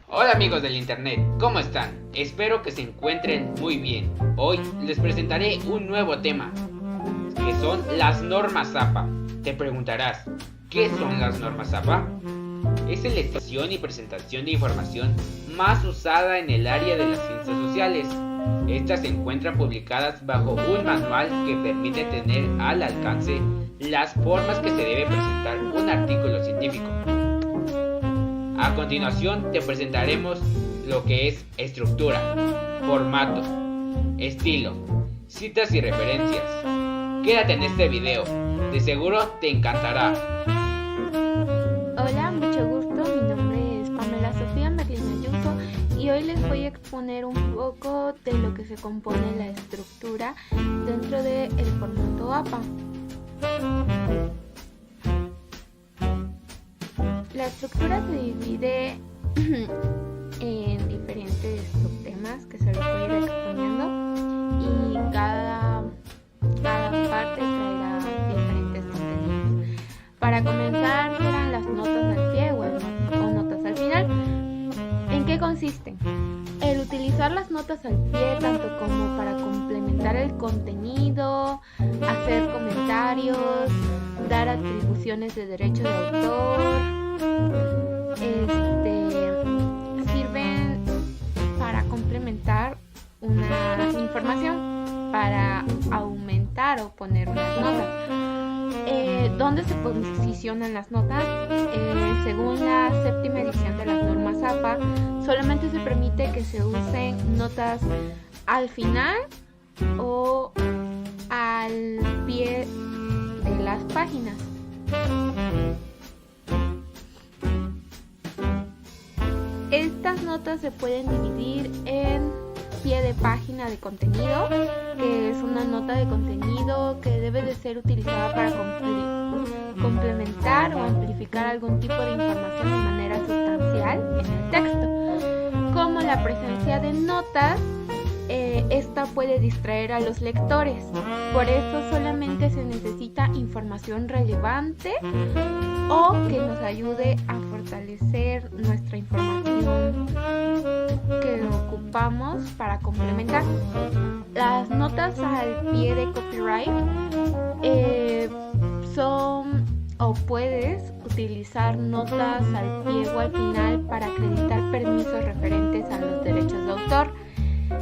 Hola amigos del internet, ¿cómo están? Espero que se encuentren muy bien. Hoy les presentaré un nuevo tema, que son las normas APA. Te preguntarás, ¿qué son las normas APA? Es la extensión y presentación de información más usada en el área de las ciencias sociales. Estas se encuentran publicadas bajo un manual que permite tener al alcance las formas que se debe presentar un artículo científico. A continuación te presentaremos lo que es estructura, formato, estilo, citas y referencias. Quédate en este video, de seguro te encantará. Hola, mucho gusto, mi nombre es Pamela Sofía Merlina Ayuso y hoy les voy a exponer un poco de lo que se compone la estructura dentro del formato APA. La estructura se divide en diferentes subtemas que se los voy a ir exponiendo y cada parte traerá diferentes contenidos. Para comenzar serán las notas al pie o notas al final. ¿En qué consisten? El utilizar las notas al pie tanto como para complementar el contenido, hacer comentarios, dar atribuciones de derecho de autor, sirven para complementar una información, para aumentar o poner unas notas. ¿Dónde se posicionan las notas? Según la séptima edición de las normas APA, solamente se permite que se usen notas al final o al pie de las páginas. Estas notas se pueden dividir en pie de página de contenido, que es una nota de contenido que debe de ser utilizada para complementar o amplificar algún tipo de información de manera sustancial en el texto. Como la presencia de notas, esta puede distraer a los lectores. Por eso solamente se necesita información relevante o que nos ayude a fortalecer nuestra información que ocupamos para complementar. Las notas al pie de copyright son o puedes utilizar notas al pie o al final para acreditar permisos referentes a los derechos de autor.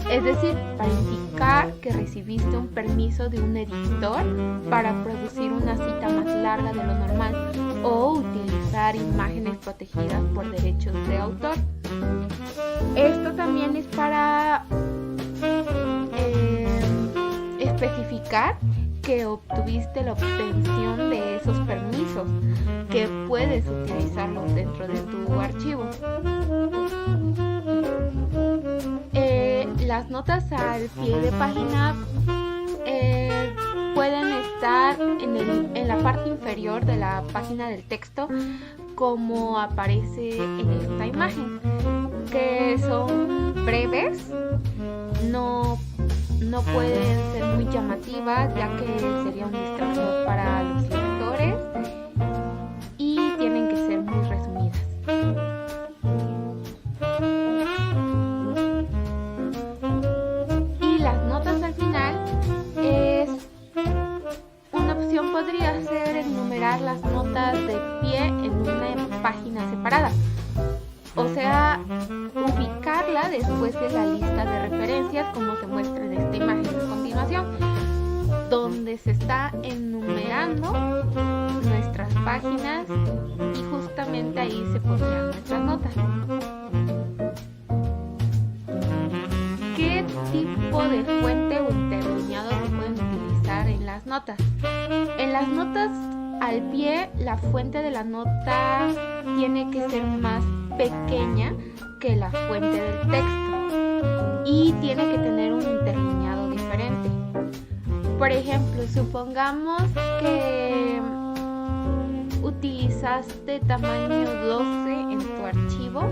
Es decir, para indicar que recibiste un permiso de un editor para producir una cita más larga de lo normal o utilizar imágenes protegidas por derechos de autor. Esto también es para especificar que obtuviste la obtención de esos permisos, que puedes utilizarlos dentro de tu archivo. Las notas al pie de página pueden estar en la parte inferior de la página del texto, como aparece en esta imagen, que son breves, no pueden ser muy llamativas, ya que sería un distractor para los lectores, y tienen que ser muy resumidas. Podría ser enumerar las notas de pie en una página separada, o sea, ubicarla después de la lista de referencias, como se muestra en esta imagen a continuación, donde se está enumerando nuestras páginas y justamente ahí se pondrán nuestras notas. ¿Qué tipo de fuente o interlineado se pueden utilizar en las notas? En las notas al pie, la fuente de la nota tiene que ser más pequeña que la fuente del texto y tiene que tener un interlineado diferente. Por ejemplo, supongamos que utilizaste tamaño 12 en tu archivo.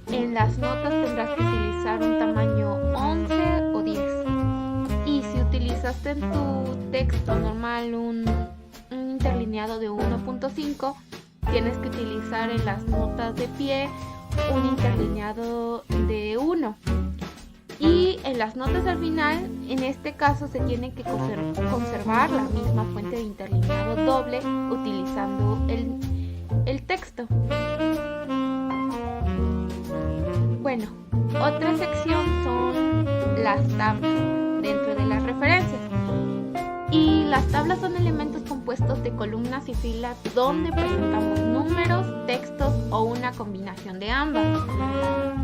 En las notas tendrás que utilizar un tamaño 11 o 10. Y si utilizaste en tu texto normal un interlineado de 1.5, tienes que utilizar en las notas de pie un interlineado interlineado de 1. Y en las notas al final, en este caso, se tiene que conservar la misma fuente de interlineado doble utilizando el texto. Bueno, otra sección son las tablas dentro de las referencias. Y las tablas son elementos compuestos de columnas y filas donde presentamos números, textos o una combinación de ambas.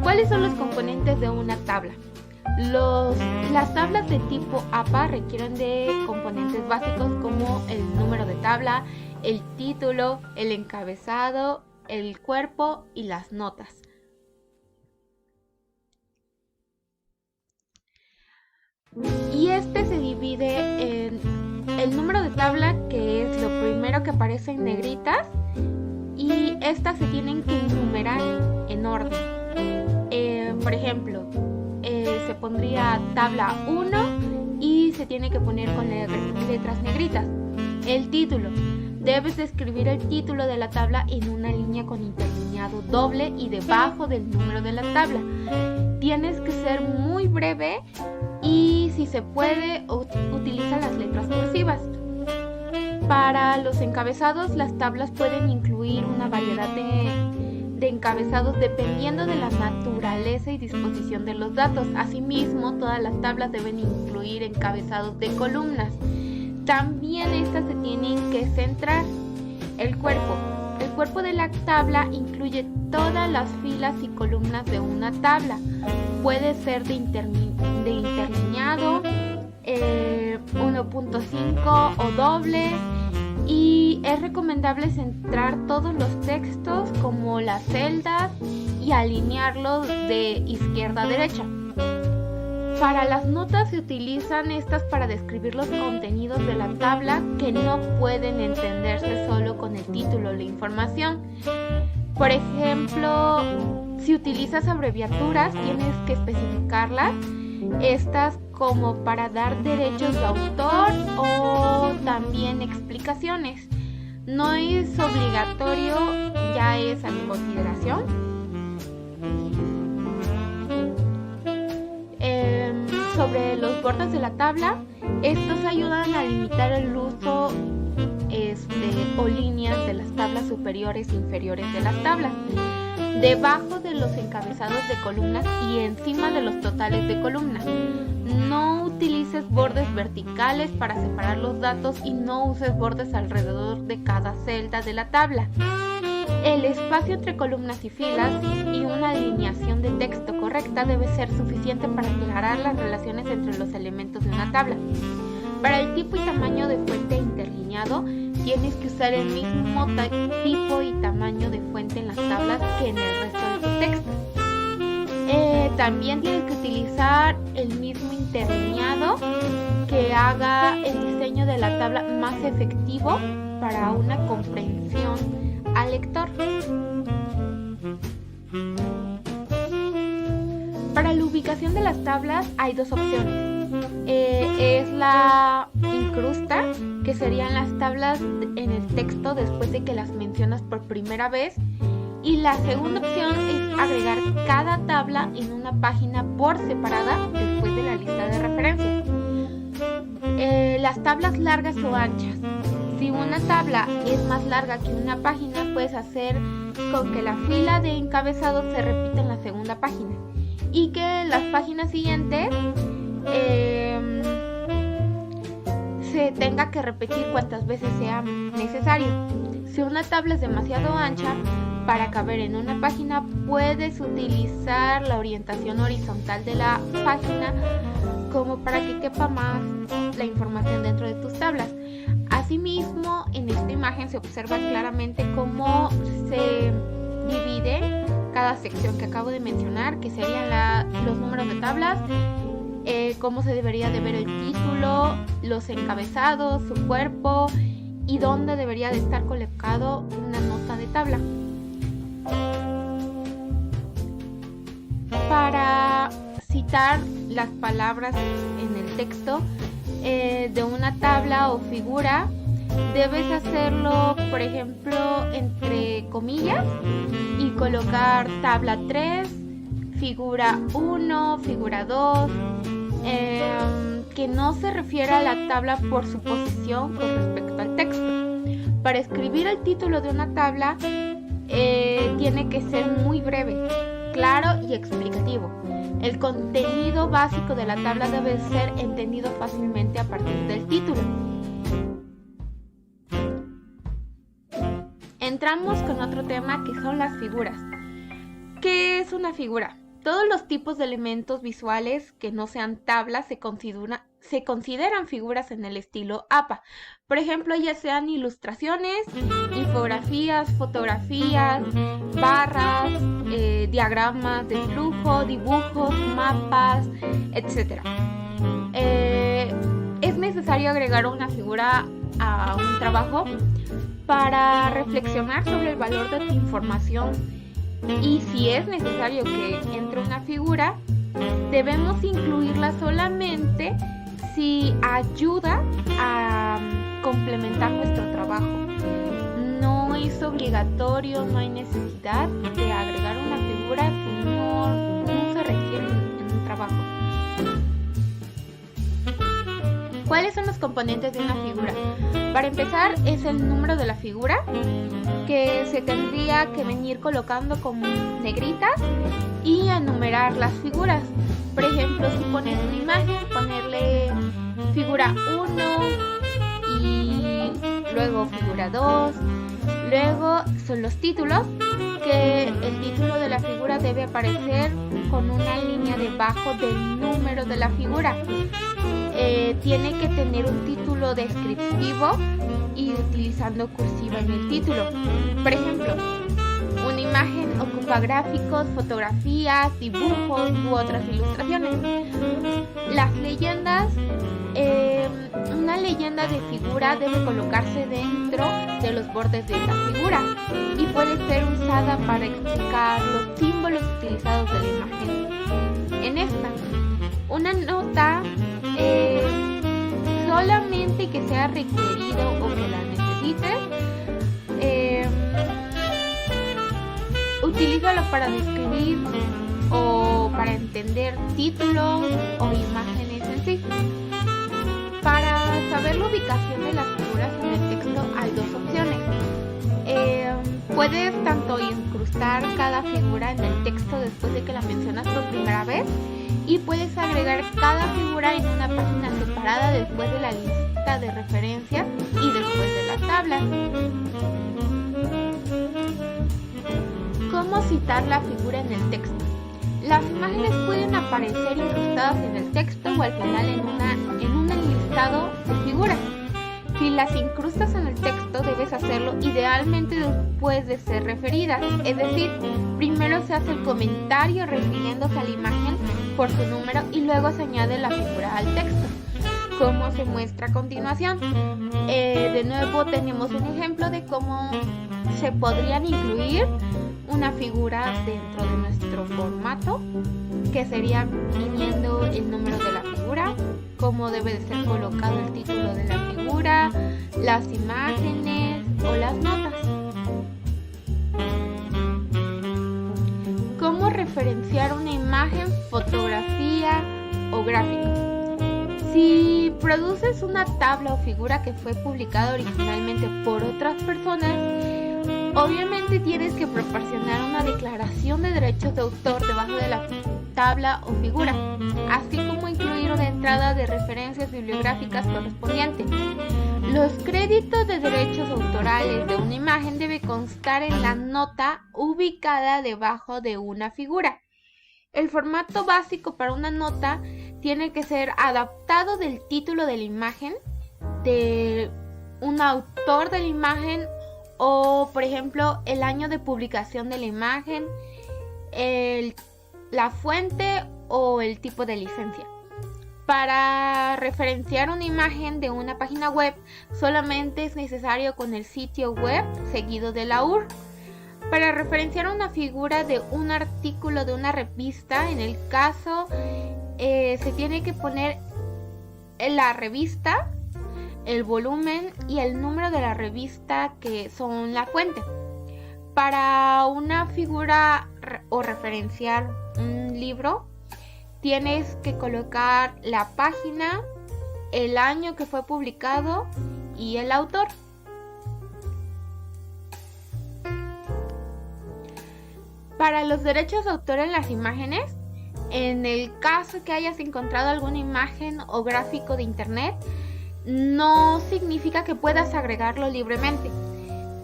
¿Cuáles son los componentes de una tabla? Las tablas de tipo APA requieren de componentes básicos como el número de tabla, el título, el encabezado, el cuerpo y las notas. Y se divide en el número de tabla, que es lo primero que aparece en negritas, y estas se tienen que enumerar en orden. Por ejemplo, se pondría tabla 1 y se tiene que poner con letras negritas. El título. Debes de escribir el título de la tabla en una línea con interlineado doble y debajo del número de la tabla. Tienes que ser muy breve y, si se puede, utiliza las letras cursivas. Para los encabezados, las tablas pueden incluir una variedad de encabezados dependiendo de la naturaleza y disposición de los datos. Asimismo, todas las tablas deben incluir encabezados de columnas. También estas se tienen que centrar. El cuerpo. El cuerpo de la tabla incluye todas las filas y columnas de una tabla. Puede ser de interlineado, 1.5 o doble. Y es recomendable centrar todos los textos como las celdas y alinearlos de izquierda a derecha. Para las notas se utilizan estas para describir los contenidos de la tabla que no pueden entenderse solo con el título o la información. Por ejemplo, si utilizas abreviaturas, tienes que especificarlas, estas como para dar derechos de autor o también explicaciones. No es obligatorio, ya es a mi consideración. Sobre los bordes de la tabla, estos ayudan a limitar el uso o líneas de las tablas superiores e inferiores de las tablas, debajo de los encabezados de columnas y encima de los totales de columnas. No utilices bordes verticales para separar los datos y no uses bordes alrededor de cada celda de la tabla. El espacio entre columnas y filas y una alineación de texto correcta debe ser suficiente para aclarar las relaciones entre los elementos de una tabla. Para el tipo y tamaño de fuente interlineado, tienes que usar el mismo tipo y tamaño de fuente en las tablas que en el resto de tu texto. También tienes que utilizar el mismo interlineado que haga el diseño de la tabla más efectivo para una comprensión al lector. Para la ubicación de las tablas hay dos opciones. Es la incrusta, que serían las tablas en el texto después de que las mencionas por primera vez. Y la segunda opción es agregar cada tabla en una página por separada después de la lista de referencias. Las tablas largas o anchas. Si una tabla es más larga que una página, puedes hacer con que la fila de encabezados se repita en la segunda página y que las páginas siguientes se tenga que repetir cuantas veces sea necesario. Si una tabla es demasiado ancha para caber en una página, puedes utilizar la orientación horizontal de la página como para que quepa más la información dentro de tus tablas. Asimismo, en esta imagen se observa claramente cómo se divide cada sección que acabo de mencionar, que serían los números de tablas, cómo se debería de ver el título, los encabezados, su cuerpo y dónde debería de estar colocado una nota de tabla. Para citar las palabras en el texto de una tabla o figura, debes hacerlo, por ejemplo, entre comillas y colocar tabla 3, figura 1, figura 2, que no se refiere a la tabla por su posición con respecto al texto. Para escribir el título de una tabla tiene que ser muy breve, claro y explicativo. El contenido básico de la tabla debe ser entendido fácilmente a partir del título. Entramos con otro tema que son las figuras. ¿Qué es una figura? Todos los tipos de elementos visuales que no sean tablas se consideran figuras en el estilo APA. Por ejemplo, ya sean ilustraciones, infografías, fotografías, barras, diagramas de flujo, dibujos, mapas, etc. Es necesario agregar una figura a un trabajo para reflexionar sobre el valor de tu información, y si es necesario que entre una figura, debemos incluirla solamente si ayuda a complementar nuestro trabajo. No es obligatorio, no hay necesidad de agregar una figura si no se requiere en un trabajo. ¿Cuáles son los componentes de una figura? Para empezar, es el número de la figura, que se tendría que venir colocando como negritas y enumerar las figuras. Por ejemplo, si pones una imagen, ponerle figura 1 y luego figura 2. Luego son los títulos, que el título de la figura debe aparecer con una línea debajo del número de la figura. Tiene que tener un título descriptivo y utilizando cursiva en el título. Por ejemplo, una imagen ocupa gráficos, fotografías, dibujos u otras ilustraciones. Las leyendas, una leyenda de figura debe colocarse dentro de los bordes de la figura y puede ser usada para explicar los símbolos utilizados de la imagen. En esta, una nota solamente que sea requerido o que la necesites, utilízalo para describir o para entender títulos o imágenes en sí. Para saber la ubicación de las figuras en el texto hay dos opciones. Puedes tanto incrustar cada figura en el texto después de que la mencionas por primera vez, y puedes agregar cada figura en una página separada después de la lista de referencias y después de las tablas. ¿Cómo citar la figura en el texto? Las imágenes pueden aparecer incrustadas en el texto o al final en un listado de figuras. Si las incrustas en el texto, debes hacerlo idealmente después de ser referidas, es decir, primero se hace el comentario refiriéndose a la imagen por su número y luego se añade la figura al texto, como se muestra a continuación. De nuevo tenemos un ejemplo de cómo se podrían incluir una figura dentro de nuestro formato, que sería viniendo el número de la figura, cómo debe de ser colocado el título de la figura, las imágenes o las notas. ¿Cómo referenciar una imagen, fotografía o gráfico? Si produces una tabla o figura que fue publicada originalmente por otras personas, obviamente tienes que proporcionar una declaración de derechos de autor debajo de la tabla o figura, así como incluir una entrada de referencias bibliográficas correspondiente. Los créditos de derechos autorales de una imagen deben constar en la nota ubicada debajo de una figura. El formato básico para una nota tiene que ser adaptado del título de la imagen, de un autor de la imagen, o por ejemplo el año de publicación de la imagen, la fuente o el tipo de licencia. Para referenciar una imagen de una página web, solamente es necesario con el sitio web seguido de la URL. Para referenciar una figura de un artículo de una revista, en el caso se tiene que poner la revista, el volumen y el número de la revista, que son la fuente. Para una figura o referenciar un libro, tienes que colocar la página, el año que fue publicado y el autor. Para los derechos de autor en las imágenes, en el caso que hayas encontrado alguna imagen o gráfico de internet, no significa que puedas agregarlo libremente.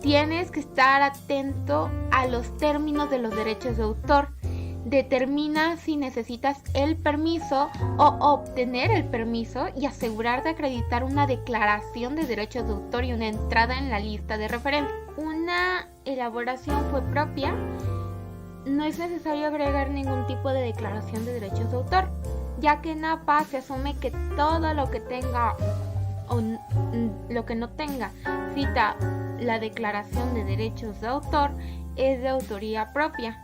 Tienes que estar atento a los términos de los derechos de autor. Determina si necesitas el permiso o obtener el permiso y asegurar de acreditar una declaración de derechos de autor y una entrada en la lista de referencia. Una elaboración fue propia. No es necesario agregar ningún tipo de declaración de derechos de autor, ya que en APA se asume que todo lo que tenga o lo que no tenga cita la declaración de derechos de autor es de autoría propia.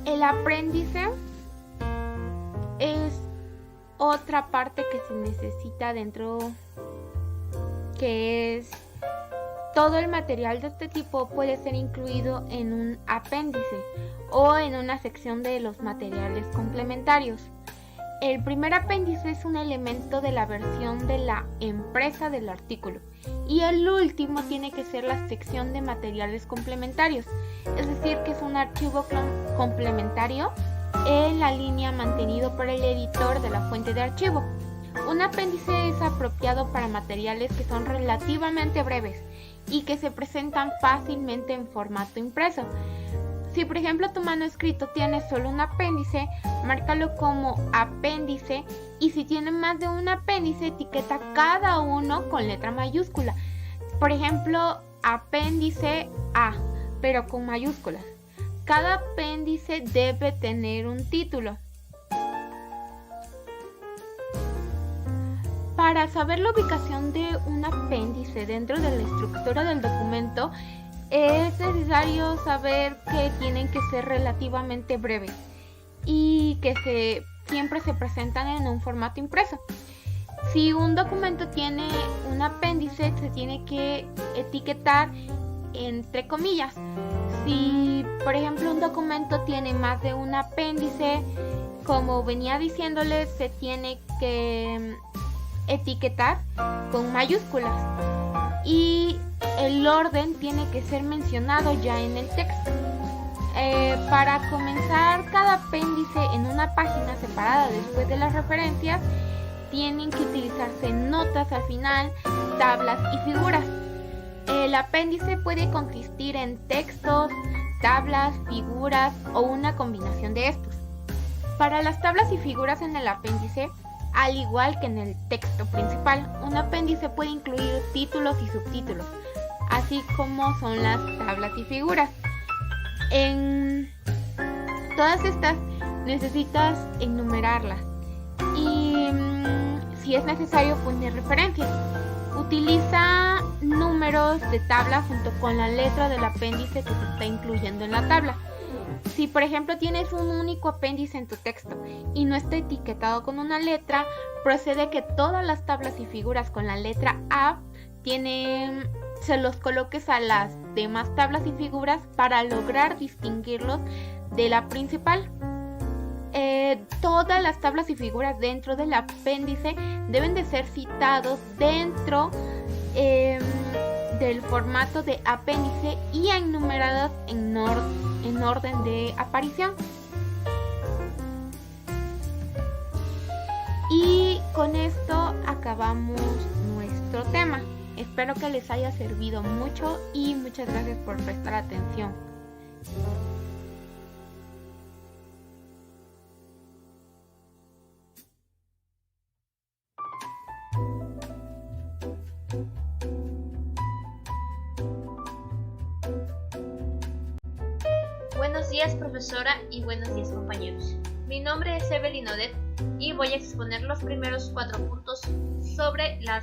El apéndice es otra parte que se necesita dentro, que es todo el material de este tipo puede ser incluido en un apéndice o en una sección de los materiales complementarios. El primer apéndice es un elemento de la versión de la empresa del artículo y el último tiene que ser la sección de materiales complementarios, es decir, que es un archivo complementario en la línea mantenido por el editor de la fuente de archivo. Un apéndice es apropiado para materiales que son relativamente breves y que se presentan fácilmente en formato impreso. Si por ejemplo tu manuscrito tiene solo un apéndice, márcalo como apéndice, y si tiene más de un apéndice, etiqueta cada uno con letra mayúscula. Por ejemplo, apéndice A, pero con mayúsculas. Cada apéndice debe tener un título. Para saber la ubicación de un apéndice dentro de la estructura del documento, es necesario saber que tienen que ser relativamente breves y que siempre se presentan en un formato impreso. Si un documento tiene un apéndice, se tiene que etiquetar entre comillas. Si, por ejemplo, un documento tiene más de un apéndice, como venía diciéndoles, se tiene que etiquetar con mayúsculas y el orden tiene que ser mencionado ya en el texto. Para comenzar cada apéndice en una página separada después de las referencias, tienen que utilizarse notas al final, tablas y figuras. El apéndice puede consistir en textos, tablas, figuras o una combinación de estos. Para las tablas y figuras en el apéndice, al igual que en el texto principal, un apéndice puede incluir títulos y subtítulos, así como son las tablas y figuras. En todas estas necesitas enumerarlas y si es necesario poner referencias. Utiliza números de tabla junto con la letra del apéndice que se está incluyendo en la tabla. Si por ejemplo tienes un único apéndice en tu texto y no está etiquetado con una letra, procede que todas las tablas y figuras con la letra A se los coloques a las demás tablas y figuras para lograr distinguirlos de la principal. Todas las tablas y figuras dentro del apéndice deben de ser citados dentro del formato de apéndice y enumeradas en orden de aparición. Y con esto acabamos nuestro tema. Espero que les haya servido mucho y muchas gracias por prestar atención. Buenos días, profesora, y buenos días, compañeros. Mi nombre es Evelyn Odet y voy a exponer los primeros 4 puntos sobre la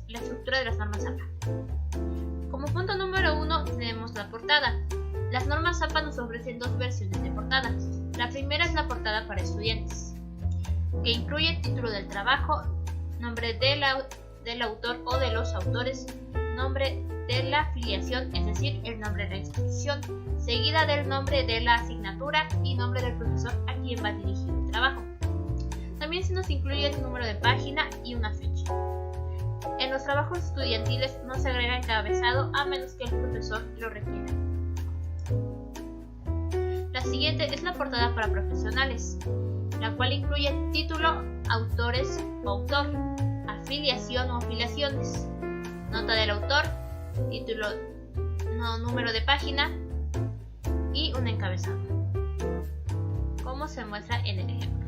estructura de las normas APA. Como punto número 1 tenemos la portada. Las normas APA nos ofrecen 2 versiones de portada. La primera es la portada para estudiantes, que incluye el título del trabajo, nombre del del autor o de los autores, nombre de la afiliación, es decir, el nombre de la institución, seguida del nombre de la asignatura y nombre del profesor a quien va dirigido el trabajo. También se nos incluye el número de página y una fecha. En los trabajos estudiantiles no se agrega encabezado a menos que el profesor lo requiera. La siguiente es la portada para profesionales, la cual incluye título, autores o autor, afiliación o afiliaciones, nota del autor, título, número de página y un encabezado, como se muestra en el ejemplo.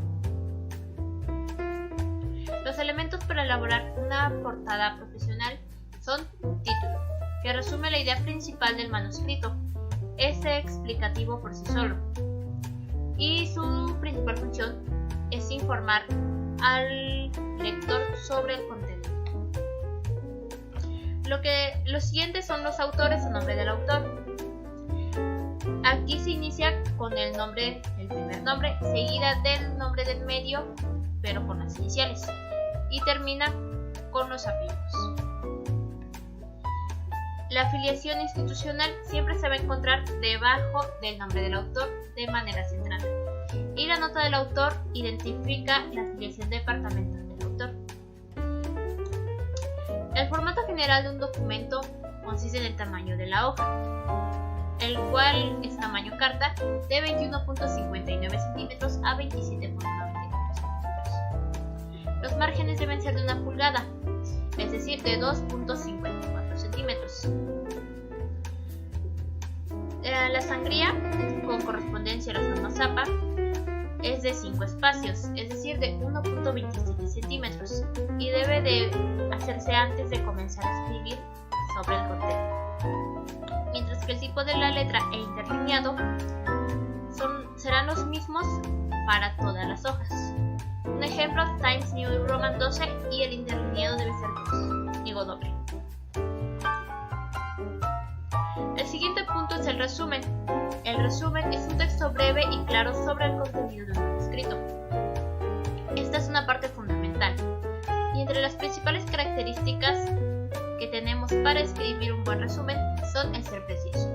Los elementos para elaborar una portada profesional son título, que resume la idea principal del manuscrito, es explicativo por sí solo, y su principal función es informar al lector sobre el contenido. Los siguientes son los autores o nombre del autor. Aquí se inicia con el nombre, el primer nombre, seguida del nombre del medio, pero con las iniciales, y termina con los apellidos. La afiliación institucional siempre se va a encontrar debajo del nombre del autor de manera central, y la nota del autor identifica la afiliación departamental del autor. El formato general de un documento consiste en el tamaño de la hoja, el cual es tamaño carta de 21.59 centímetros a 27.94 centímetros. Los márgenes deben ser de 1 pulgada, es decir, de 2.54 centímetros. La sangría, con correspondencia a las normas APA, es de 5 espacios, es decir, de 1.27 centímetros, y debe de hacerse antes de comenzar a escribir sobre el contenido. Mientras que el tipo de la letra e interlineado serán los mismos para todas las hojas. Un ejemplo, Times New Roman 12, y el interlineado debe ser doble. El siguiente punto es el resumen. El resumen es un texto breve y claro sobre el contenido de un manuscrito. Esta es una parte fundamental, y entre las principales características que tenemos para escribir un buen resumen son el ser preciso,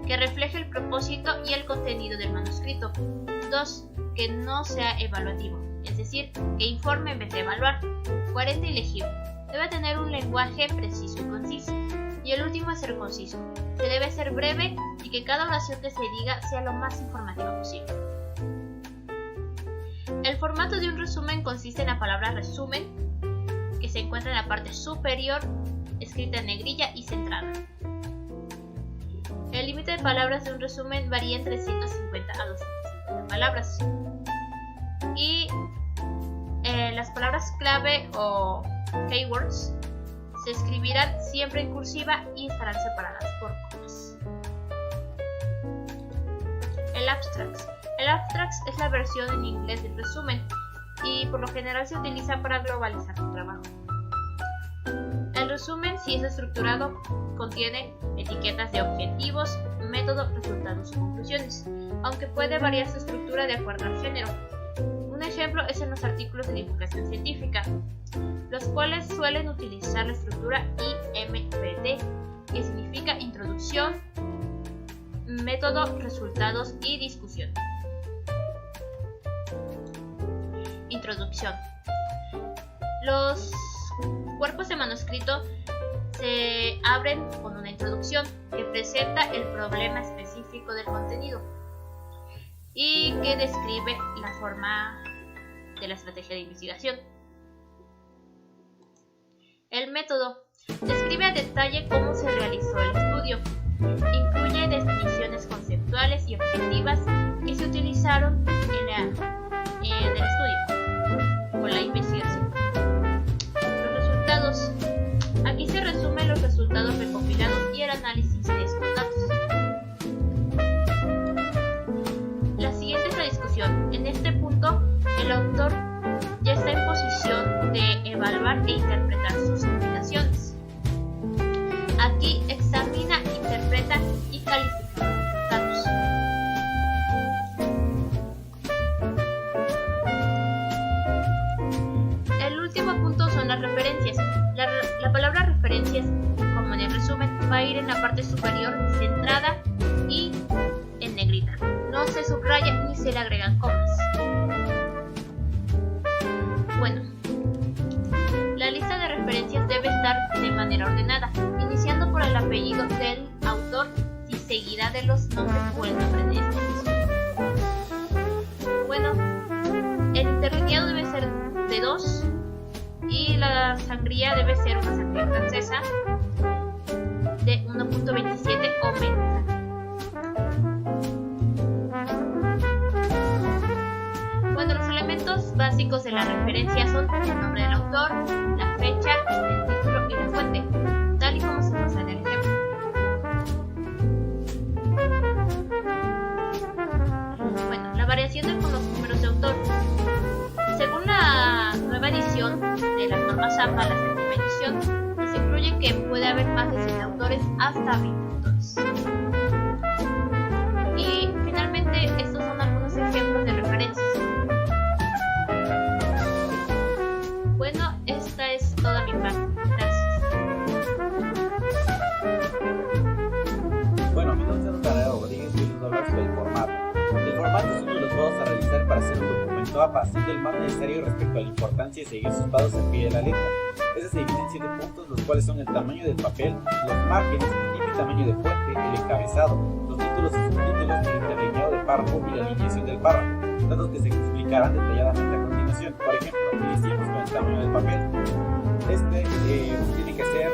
que refleje el propósito y el contenido del manuscrito. 2. Que no sea evaluativo, es decir, que informe en vez de evaluar. 40. Legible. Debe tener un lenguaje preciso y conciso. Y el último es ser conciso. Se debe ser breve y que cada oración que se diga sea lo más informativa posible. El formato de un resumen consiste en la palabra resumen, que se encuentra en la parte superior, escrita en negrilla y centrada. El límite de palabras de un resumen varía entre 150 a 250 palabras. Y las palabras clave o keywords se escribirán siempre en cursiva y estarán separadas por comas. El abstract. El abstract es la versión en inglés del resumen y por lo general se utiliza para globalizar el trabajo. El resumen, si es estructurado, contiene etiquetas de objetivos, método, resultados y conclusiones, aunque puede variar su estructura de acuerdo al género. Un ejemplo es en los artículos de divulgación científica, los cuales suelen utilizar la estructura IMPD, que significa introducción, método, resultados y discusión. Introducción. Los cuerpos de manuscrito se abren con una introducción que presenta el problema específico del contenido y que describe la forma de la estrategia de investigación. El método describe a detalle cómo se realizó el estudio. Incluye definiciones conceptuales y objetivas que se utilizaron en el estudio o la investigación. Los resultados. Aquí se resumen los resultados recopilados y el análisis de estos datos. La siguiente es la discusión. En este punto, el autor ya está en posición de evaluar e interpretar sus invitaciones. Aquí examina, interpreta y califica los datos. El último punto son las referencias. Las va a ir en la parte superior centrada y en negrita. No se subraya ni se le agregan comas. Bueno, la lista de referencias debe estar de manera ordenada, iniciando por el apellido del autor y seguida de los nombres o el nombre de este mismo. Bueno, el interlineado debe ser de 2 y la sangría debe ser una sangría francesa de 1.27 o menos. Bueno, los elementos básicos de la referencia son el nombre del autor, la fecha, el título y la fuente, tal y como se muestra en el ejemplo. Bueno, la variación con los números de autor. Según la nueva edición de las normas APA, la séptima edición, se incluye que puede haber más de 7 autores hasta 20 autores. Y finalmente, estos son algunos ejemplos de referencias. Bueno, esta es toda mi parte. Gracias. Bueno, mi nombre es Daniel Rodríguez y les voy a hablar sobre el formato. El formato es uno de los modos a realizar para hacer un documento APA, siendo el más necesario respecto a la importancia de seguir sus pasos al pie de la letra. Este se divide en 7 puntos, los cuales son el tamaño del papel, los márgenes, el tipo y tamaño de fuente, el encabezado, los títulos y subtítulos, el interlineado del párrafo y la alineación del párrafo, datos que se explicarán detalladamente a continuación. Por ejemplo, iniciemos con el tamaño del papel. Este tiene que ser,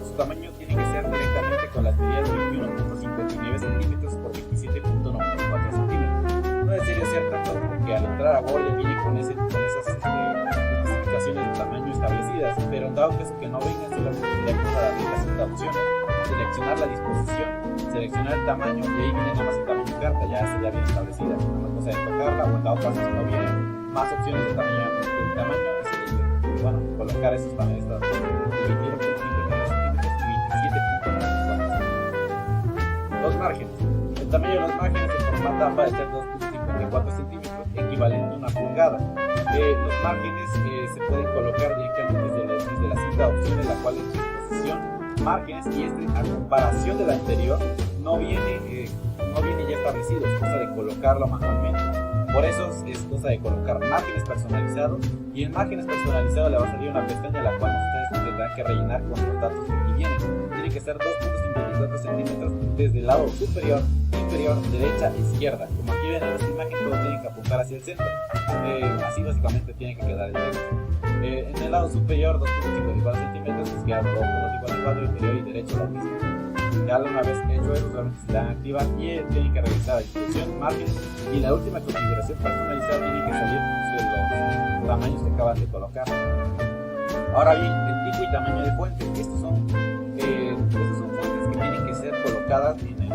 su tamaño tiene que ser directamente con las medidas de 21.59 centímetros por 27.94 centímetros. No es serio ser tanto porque al entrar a Word ya viene con esas especificaciones de tamaño establecidas, pero en dado caso que no vengan, solamente sería cosa de abrir las opciones, seleccionar la disposición, seleccionar el tamaño y ahí viene nada más el tamaño carta, ya sería bien establecida. No es cosa de tocarla o en dado caso si no vienen más opciones de tamaño, bueno, colocar esos tamaños de 21.59 centímetros y 27.94. Los márgenes. El tamaño de los márgenes en formato APA es de 2.54 centímetros, equivalente a una pulgada. Los márgenes se pueden colocar directamente desde la cinta de opciones, la cual es disposición, márgenes, y a comparación del anterior no viene ya establecido, es cosa de colocarlo manualmente. Por eso es cosa de colocar márgenes personalizados, y en márgenes personalizados le va a salir una pestaña la cual ustedes tendrán que rellenar con los datos que aquí vienen. Tiene que ser 2.54 centímetros desde el lado superior, inferior, derecha e izquierda. Como aquí ven en esta imagen, todos tienen que apuntar hacia el centro. Así básicamente tiene que quedar el texto. En el lado superior 2.54 centímetros, izquierda 2.54, inferior y derecho lo mismo. Ya una vez hecho eso, solamente se dan a activar y tienen que revisar la distribución, márgenes, y la última configuración personalizada tiene que salir los tamaños que acaban de colocar. Ahora bien, el tipo y tamaño de fuente. Estos son fuentes que tienen que ser colocadas en este tipo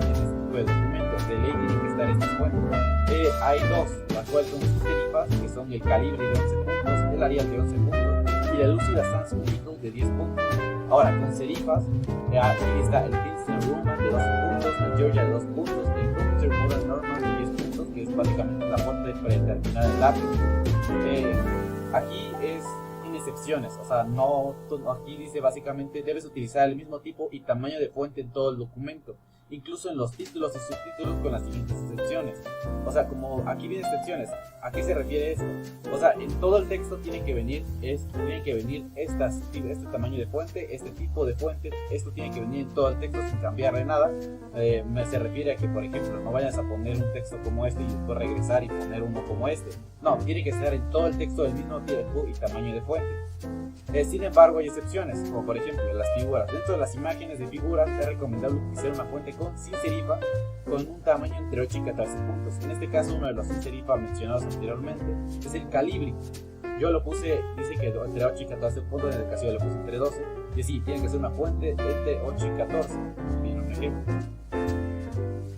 de documentos. De ley tienen que estar estas fuentes. Hay dos, las cuales son sus serifas, que son el calibre de 11 puntos, el Arial de 11 puntos y la lúcida sans subtítulos de 10 puntos. Ahora, con serifas, aquí está el Pilsner Roman de 12 puntos, el Georgia de 2 puntos, el Computer Modern Normal de 10 puntos, que es básicamente la fuente para determinar el lápiz. Aquí es sin excepciones, o sea, aquí dice básicamente debes utilizar el mismo tipo y tamaño de fuente en todo el documento, incluso en los títulos y subtítulos, con las siguientes excepciones. O sea, como aquí vienen excepciones, ¿a qué se refiere esto? O sea, en todo el texto tiene que venir este tamaño de fuente, este tipo de fuente, esto tiene que venir en todo el texto sin cambiarle nada. Se refiere a que, por ejemplo, no vayas a poner un texto como este y después regresar y poner uno como este. No, tiene que ser en todo el texto del mismo tipo y tamaño de fuente. Sin embargo, hay excepciones, como por ejemplo las figuras. Dentro de las imágenes de figuras es recomendable utilizar una fuente sin serifa con un tamaño entre 8 y 14 puntos. En este caso, uno de los sin serifa mencionados anteriormente es el Calibri. Yo lo puse, dice que entre 8 y 14 puntos, en el caso yo lo puse entre 12. Y sí, tiene que ser una fuente entre 8 y 14. Miren un ejemplo.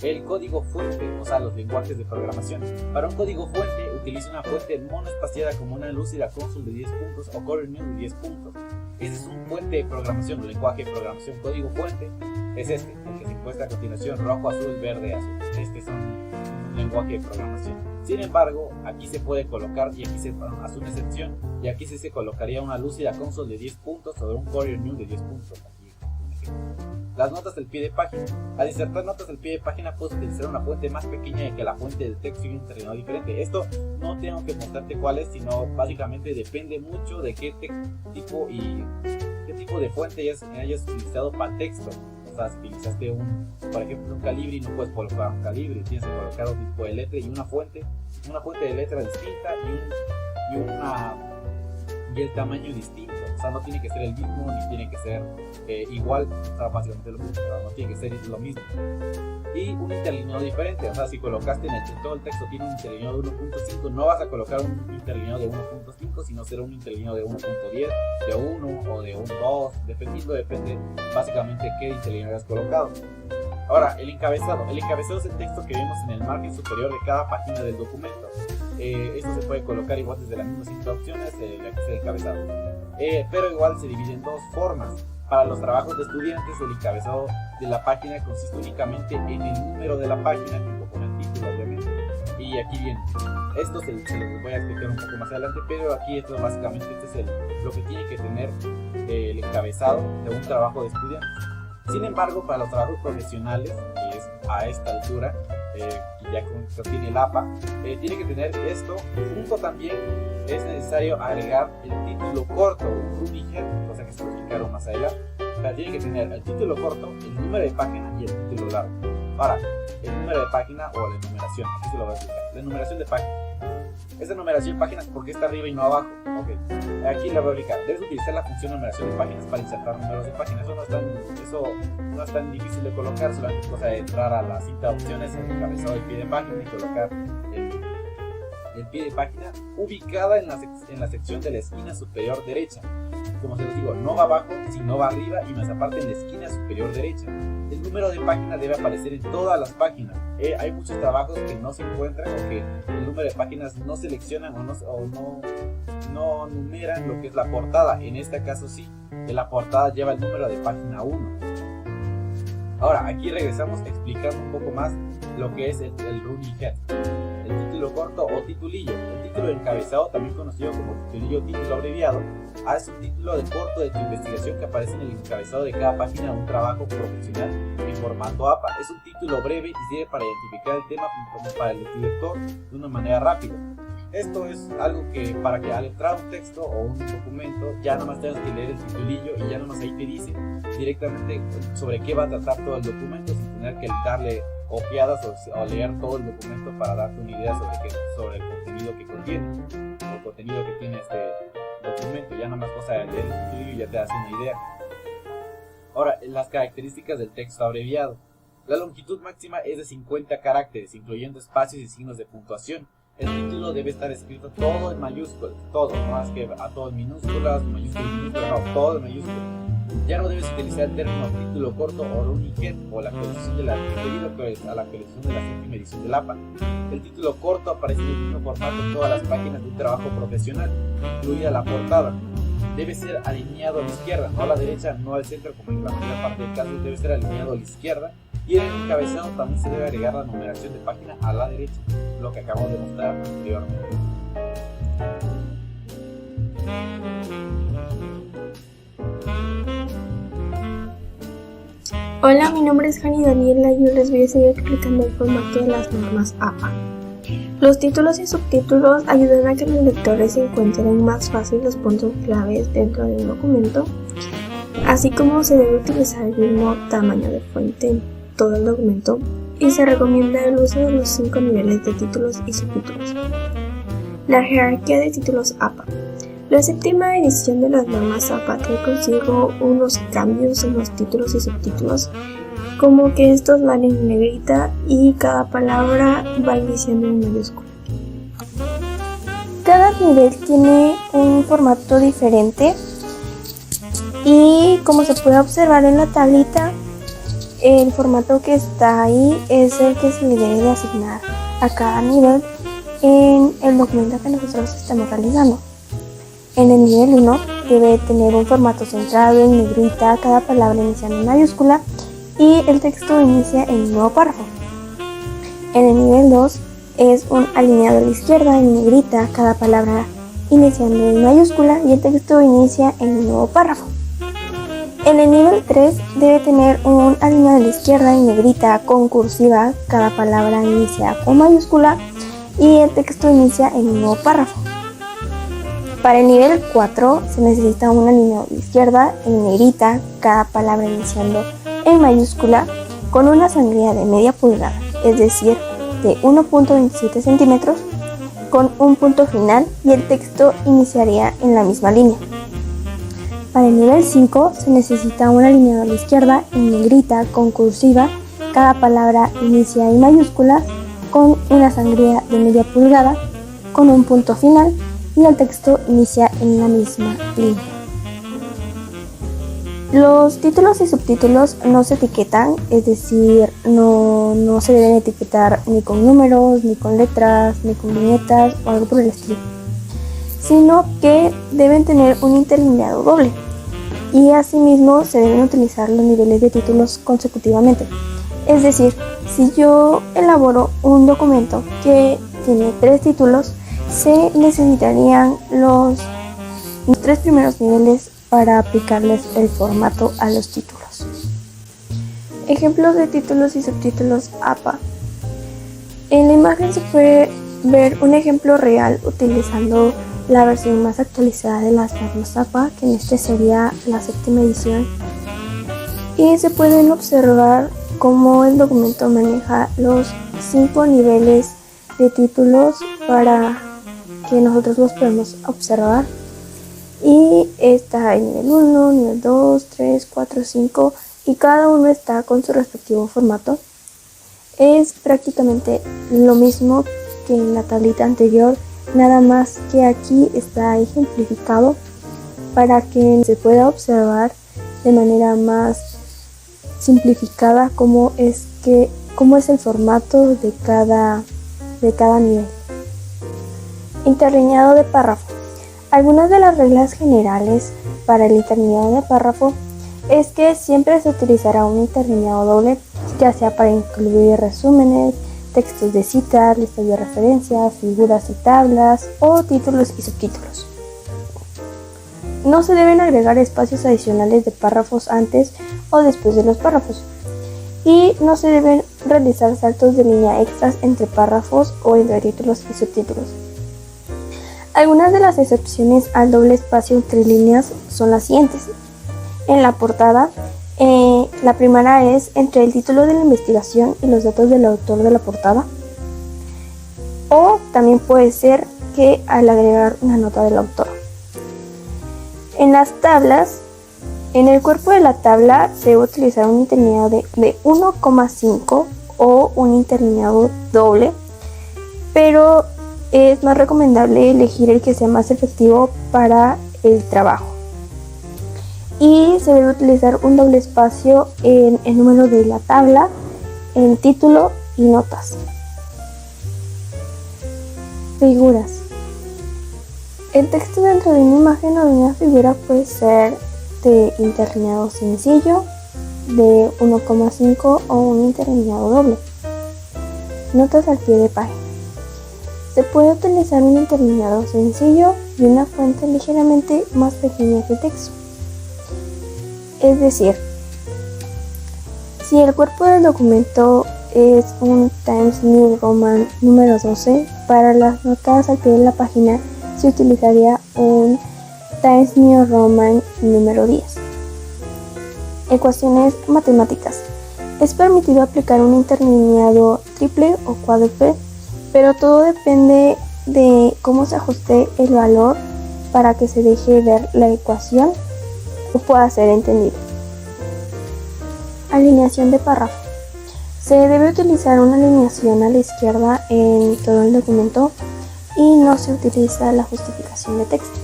El código fuente, o sea, los lenguajes de programación. Para un código fuente, utiliza una fuente monoespaciada como una lúcida console de 10 puntos o Color New de 10 puntos. Este es un fuente de programación, un lenguaje de programación. Código fuente es este, el que se encuentra a continuación: rojo, azul, verde, azul. Este es un lenguaje de programación. Sin embargo, aquí se puede colocar, y aquí se hace una excepción, y aquí se colocaría una lúcida console de 10 puntos sobre un Color New de 10 puntos. Aquí, Las notas del pie de página. Al insertar notas del pie de página puedes utilizar una fuente más pequeña que la fuente del texto y un interlineado diferente. Esto no tengo que mostrarte cuál es, sino básicamente depende mucho de qué tipo de fuente hayas utilizado para texto. O sea, si utilizaste por ejemplo un Calibri, no puedes colocar un Calibri, tienes que colocar otro tipo de letra y una fuente de letra distinta y el tamaño distinto. O sea, no tiene que ser el mismo ni tiene que ser igual, o sea, básicamente lo mismo, pero no tiene que ser lo mismo. Y un interlineado diferente, o sea, si colocaste todo el texto tiene un interlineado de 1.5, no vas a colocar un interlineado de 1.5, sino será un interlineado de 1.10, de 1 o de 1.2, depende básicamente qué interlineado has colocado. Ahora, el encabezado es el texto que vemos en el margen superior de cada página del documento. Esto se puede colocar igual desde las mismas 5 opciones, la que es el encabezado. Pero igual se divide en dos formas. Para los trabajos de estudiantes, el encabezado de la página consiste únicamente en el número de la página, junto con el título, obviamente. Y aquí viene. Esto se los voy a explicar un poco más adelante, pero aquí básicamente este es lo que tiene que tener el encabezado de un trabajo de estudiantes. Sin embargo, para los trabajos profesionales, que es a esta altura, que ya contiene el APA, tiene que tener esto. Junto también es necesario agregar el título corto, un running head, cosa que se lo explicaron más adelante. Pero tiene que tener el título corto, el número de página y el título largo. Ahora, el número de página o la enumeración, aquí se lo voy a explicar. La enumeración de páginas. Esta numeración de páginas, ¿por qué está arriba y no abajo? Ok, aquí la voy a explicar. Debes utilizar la función numeración de páginas para insertar números de páginas. Eso no es tan difícil de colocar, solamente es cosa de entrar a la cita de opciones en el encabezado del pie de página y colocar el pie de página ubicada en la sección de la esquina superior derecha. Como se los digo, no va abajo, sino va arriba y más aparte en la esquina superior derecha. El número de página debe aparecer en todas las páginas. Hay muchos trabajos que no se encuentran o que el número de páginas no seleccionan o no numeran lo que es la portada. En este caso sí, la portada lleva el número de página 1. Ahora, aquí regresamos explicando un poco más lo que es el running head. El título corto o titulillo. El título encabezado, también conocido como titulillo o título abreviado, es un título corto de tu investigación que aparece en el encabezado de cada página de un trabajo profesional en formato APA. Es un título breve y sirve para identificar el tema como para el lector de una manera rápida. Esto es algo que para que al entrar un texto o un documento ya nada más tengas que leer el titulillo y ya nada más ahí te dice directamente sobre qué va a tratar todo el documento sin tener que darle ojeadas o leer todo el documento para darte una idea sobre el contenido que contiene o el contenido que tiene este documento. Ya nada más cosa de leer el titulillo y ya te das una idea. Ahora, las características del texto abreviado. La longitud máxima es de 50 caracteres, incluyendo espacios y signos de puntuación. El título debe estar escrito todo en mayúsculas, todo, no más que a todo en minúsculas, mayúsculas, no, todo en mayúsculas. Ya no debes utilizar el término título corto o running head o la actualización de la referido a la actualización de la 7ª edición del APA. El título corto aparece en el mismo formato en todas las páginas de un trabajo profesional, incluida la portada. Debe ser alineado a la izquierda, no a la derecha, no al centro como en la mayor parte del caso, debe ser alineado a la izquierda. Y en el encabezado también se debe agregar la numeración de página a la derecha, lo que acabamos de mostrar anteriormente. Hola, mi nombre es Jani Daniela y yo les voy a seguir explicando el formato de las normas APA. Los títulos y subtítulos ayudan a que los lectores encuentren más fácil los puntos claves dentro de un documento, así como se debe utilizar el mismo tamaño de fuente en todo el documento y se recomienda el uso de los 5 niveles de títulos y subtítulos. La jerarquía de títulos APA. La 7ª edición de las normas APA trae consigo unos cambios en los títulos y subtítulos, como que estos van en negrita y cada palabra va iniciando en mayúscula. Cada nivel tiene un formato diferente y como se puede observar en la tablita, el formato que está ahí es el que se le debe de asignar a cada nivel en el documento que nosotros estamos realizando. En el nivel 1 debe tener un formato centrado en negrita, cada palabra iniciando en mayúscula y el texto inicia en un nuevo párrafo. En el nivel 2 es un alineado a la izquierda en negrita, cada palabra iniciando en mayúscula y el texto inicia en un nuevo párrafo. En el nivel 3 debe tener un alineado a la izquierda en negrita con cursiva, cada palabra inicia con mayúscula y el texto inicia en un nuevo párrafo. Para el nivel 4 se necesita un alineado a la izquierda en negrita, cada palabra iniciando en mayúscula con una sangría de media pulgada, es decir, de 1.27 centímetros, con un punto final y el texto iniciaría en la misma línea. Para el nivel 5 se necesita un alineado a la izquierda en negrita con cursiva, cada palabra inicia en mayúsculas con una sangría de media pulgada, con un punto final y el texto inicia en la misma línea. Los títulos y subtítulos no se etiquetan, es decir, no se deben etiquetar ni con números, ni con letras, ni con viñetas o algo por el estilo, sino que deben tener un interlineado doble y asimismo se deben utilizar los niveles de títulos consecutivamente. Es decir, si yo elaboro un documento que tiene 3 títulos, se necesitarían los 3 primeros niveles para aplicarles el formato a los títulos. Ejemplos de títulos y subtítulos APA. En la imagen se puede ver un ejemplo real utilizando la versión más actualizada de las normas APA, que en este sería la 7ª edición, y se pueden observar cómo el documento maneja los 5 niveles de títulos para que nosotros los podamos observar. Y está en nivel 1, nivel 2, 3, 4, 5 y cada uno está con su respectivo formato. Es prácticamente lo mismo que en la tablita anterior, nada más que aquí está ejemplificado para que se pueda observar de manera más simplificada cómo es el formato de cada nivel. Interlineado de párrafo. Algunas de las reglas generales para el interlineado de párrafo es que siempre se utilizará un interlineado doble, ya sea para incluir resúmenes, textos de citas, listas de referencias, figuras y tablas o títulos y subtítulos. No se deben agregar espacios adicionales de párrafos antes o después de los párrafos y no se deben realizar saltos de línea extras entre párrafos o entre títulos y subtítulos. Algunas de las excepciones al doble espacio entre líneas son las siguientes. En la portada, la primera es entre el título de la investigación y los datos del autor de la portada. O también puede ser que al agregar una nota del autor. En las tablas, en el cuerpo de la tabla se debe utilizar un interlineado de 1,5 o un interlineado doble, pero es más recomendable elegir el que sea más efectivo para el trabajo. Y se debe utilizar un doble espacio en el número de la tabla, en título y notas. Figuras. El texto dentro de una imagen o de una figura puede ser de interlineado sencillo, de 1,5 o un interlineado doble. Notas al pie de página. Se puede utilizar un interlineado sencillo y una fuente ligeramente más pequeña que el texto. Es decir, si el cuerpo del documento es un Times New Roman número 12, para las notas al pie de la página se utilizaría un Times New Roman número 10. Ecuaciones matemáticas. Es permitido aplicar un interlineado triple o cuádruple, pero todo depende de cómo se ajuste el valor para que se deje ver la ecuación o pueda ser entendido. Alineación de párrafo. Se debe utilizar una alineación a la izquierda en todo el documento y no se utiliza la justificación de texto.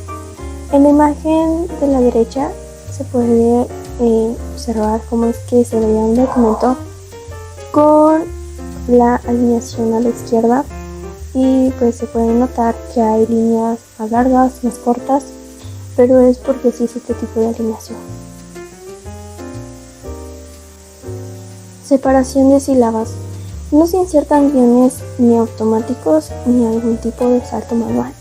En la imagen de la derecha se puede observar cómo es que se veía un documento con la alineación a la izquierda y pues se puede notar que hay líneas más largas, más cortas, pero es porque existe este tipo de alineación. Separación de sílabas. No se insertan guiones ni automáticos ni algún tipo de salto manual.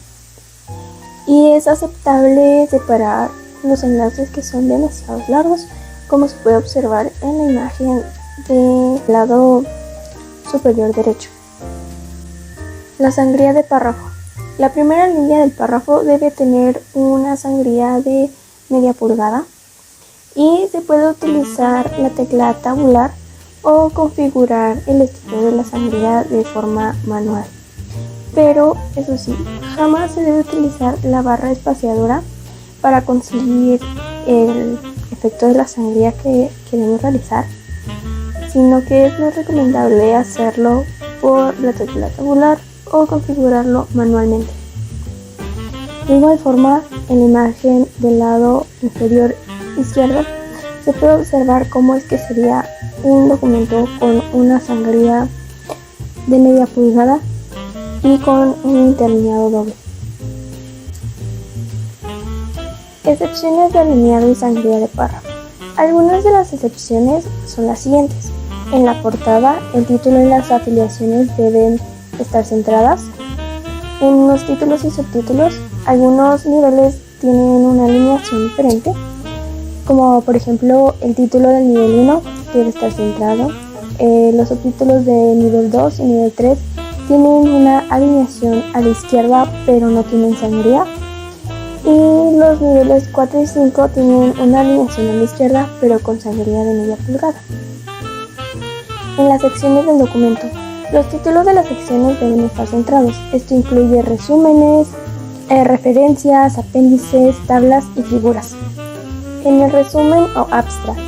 Y es aceptable separar los enlaces que son demasiado largos como se puede observar en la imagen del lado superior derecho. La sangría de párrafo. La primera línea del párrafo debe tener una sangría de media pulgada y se puede utilizar la tecla tabular o configurar el estilo de la sangría de forma manual. Pero eso sí, jamás se debe utilizar la barra espaciadora para conseguir el efecto de la sangría que queremos realizar, sino que es más recomendable hacerlo por la tecla tabular o configurarlo manualmente. De igual forma, en la imagen del lado inferior izquierdo se puede observar cómo es que sería un documento con una sangría de media pulgada y con un interlineado doble. Excepciones de alineado y sangría de párrafo. Algunas de las excepciones son las siguientes. En la portada, el título y las afiliaciones deben estar centradas. En los títulos y subtítulos, algunos niveles tienen una alineación diferente, como por ejemplo el título del nivel 1 debe estar centrado, los subtítulos de nivel 2 y nivel 3 tienen una alineación a la izquierda pero no tienen sangría, y los niveles 4 y 5 tienen una alineación a la izquierda pero con sangría de media pulgada. En las secciones del documento, los títulos de las secciones deben estar centrados. Esto incluye resúmenes, referencias, apéndices, tablas y figuras. En el resumen o abstract,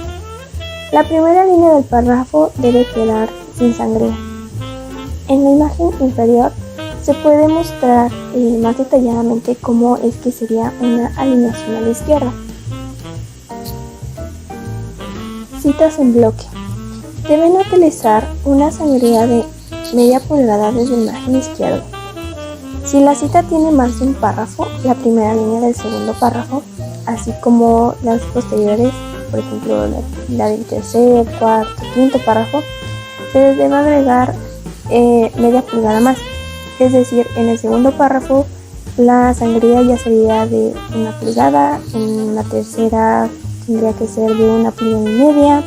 la primera línea del párrafo debe quedar sin sangría. En la imagen inferior se puede mostrar más detalladamente cómo es que sería una alineación a la izquierda. Citas en bloque. Deben utilizar una sangría de media pulgada desde el margen izquierdo. Si la cita tiene más de un párrafo, la primera línea del segundo párrafo, así como las posteriores, por ejemplo la del tercer, cuarto, quinto párrafo, se les debe agregar media pulgada más. Es decir, en el segundo párrafo la sangría ya sería de 1 pulgada, en la tercera tendría que ser de 1 pulgada y media,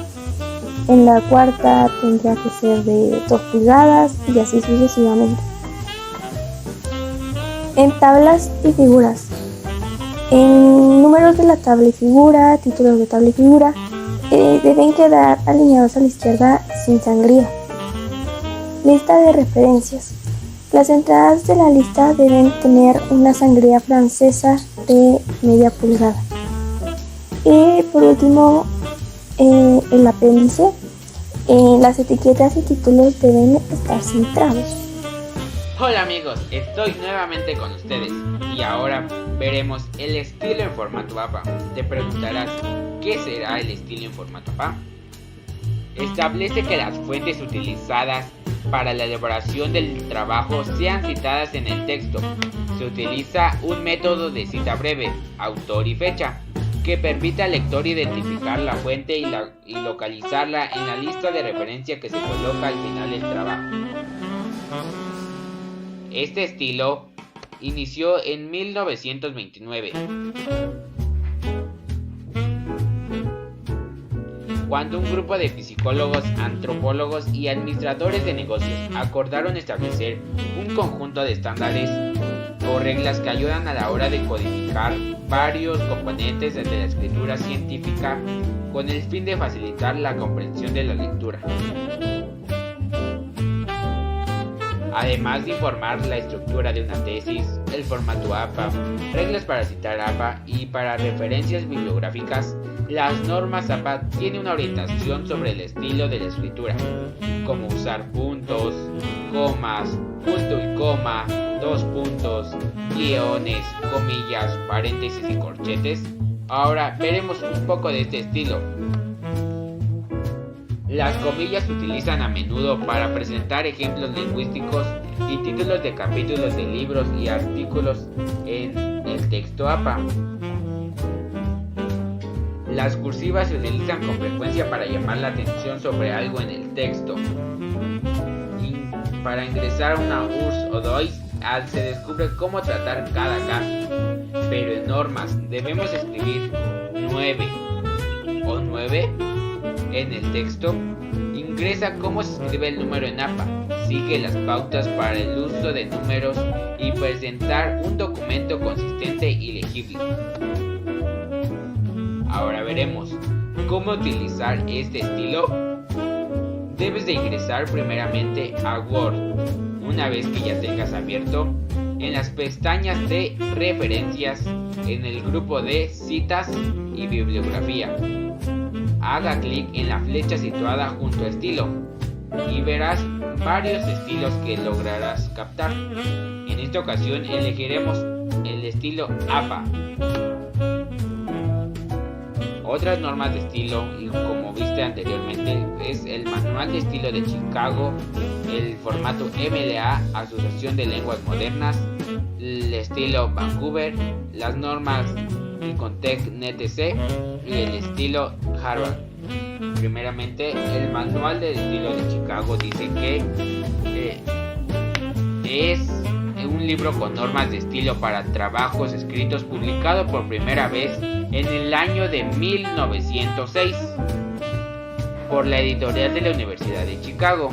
en la cuarta tendría que ser de 2 pulgadas y así sucesivamente. En tablas y figuras. En números de la tabla y figura, títulos de tabla y figura, deben quedar alineados a la izquierda sin sangría. Lista de referencias. Las entradas de la lista deben tener una sangría francesa de media pulgada. Y por último, el apéndice. Las etiquetas y títulos deben estar centrados. Hola amigos, estoy nuevamente con ustedes y ahora veremos el estilo en formato APA. Te preguntarás, ¿qué será el estilo en formato APA? Establece que las fuentes utilizadas para la elaboración del trabajo sean citadas en el texto. Se utiliza un método de cita breve, autor y fecha, que permite al lector identificar la fuente y localizarla en la lista de referencia que se coloca al final del trabajo. Este estilo inició en 1929, cuando un grupo de psicólogos, antropólogos y administradores de negocios acordaron establecer un conjunto de estándares o reglas que ayudan a la hora de codificar varios componentes de la escritura científica con el fin de facilitar la comprensión de la lectura. Además de informar la estructura de una tesis, el formato APA, reglas para citar APA y para referencias bibliográficas, las normas APA tienen una orientación sobre el estilo de la escritura, como usar puntos, comas, punto y coma, dos puntos, guiones, comillas, paréntesis y corchetes. Ahora veremos un poco de este estilo. Las comillas se utilizan a menudo para presentar ejemplos lingüísticos y títulos de capítulos de libros y artículos en el texto APA. Las cursivas se utilizan con frecuencia para llamar la atención sobre algo en el texto. Y para ingresar a una URSS o DOIS se descubre cómo tratar cada caso. Pero en normas debemos escribir 9, o 9 en el texto, ingresa cómo se escribe el número en APA, sigue las pautas para el uso de números y presentar un documento consistente y legible. Ahora veremos cómo utilizar este estilo. Debes de ingresar primeramente a Word. Una vez que ya tengas abierto, en las pestañas de referencias, en el grupo de citas y bibliografía, haga clic en la flecha situada junto a estilo y verás varios estilos que lograrás captar. En esta ocasión elegiremos el estilo APA. Otras normas de estilo, como viste anteriormente, es el Manual de Estilo de Chicago, el formato MLA, Asociación de Lenguas Modernas, el estilo Vancouver, las normas Incontec NTC y el estilo Harvard. Primeramente, el Manual de Estilo de Chicago dice que es un libro con normas de estilo para trabajos escritos publicado por primera vez en el año de 1906 por la editorial de la Universidad de Chicago.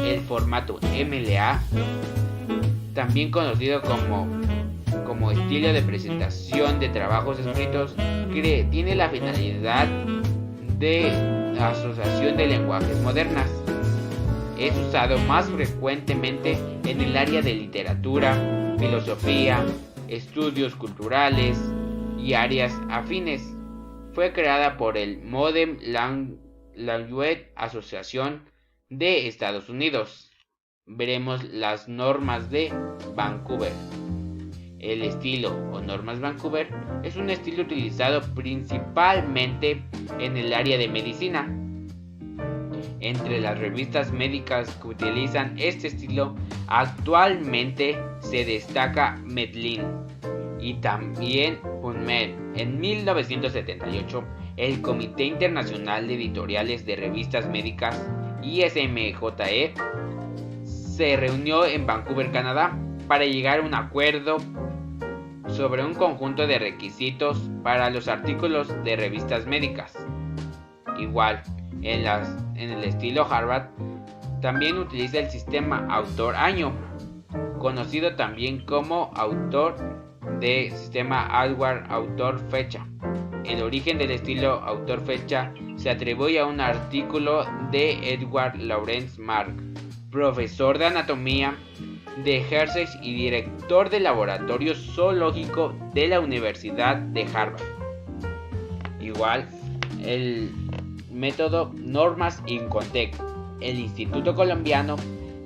El formato MLA, también conocido como estilo de presentación de trabajos escritos, tiene la finalidad de asociación de lenguajes modernas. Es usado más frecuentemente en el área de literatura, filosofía, estudios culturales y áreas afines. Fue creada por el Modern Language Association de Estados Unidos. Veremos las normas de Vancouver. El estilo o normas Vancouver es un estilo utilizado principalmente en el área de medicina. Entre las revistas médicas que utilizan este estilo actualmente se destaca Medline y también PubMed. En 1978, el Comité Internacional de Editoriales de Revistas Médicas, ISMJE, se reunió en Vancouver, Canadá, para llegar a un acuerdo sobre un conjunto de requisitos para los artículos de revistas médicas. Igual, en el estilo Harvard, también utiliza el sistema autor-año, conocido también como autor de sistema autor-fecha. El origen del estilo autor-fecha se atribuye a un artículo de Edward Lawrence Mark, profesor de anatomía de Hershey y director del laboratorio zoológico de la Universidad de Harvard. Igual, el método Normas Incontec, el Instituto Colombiano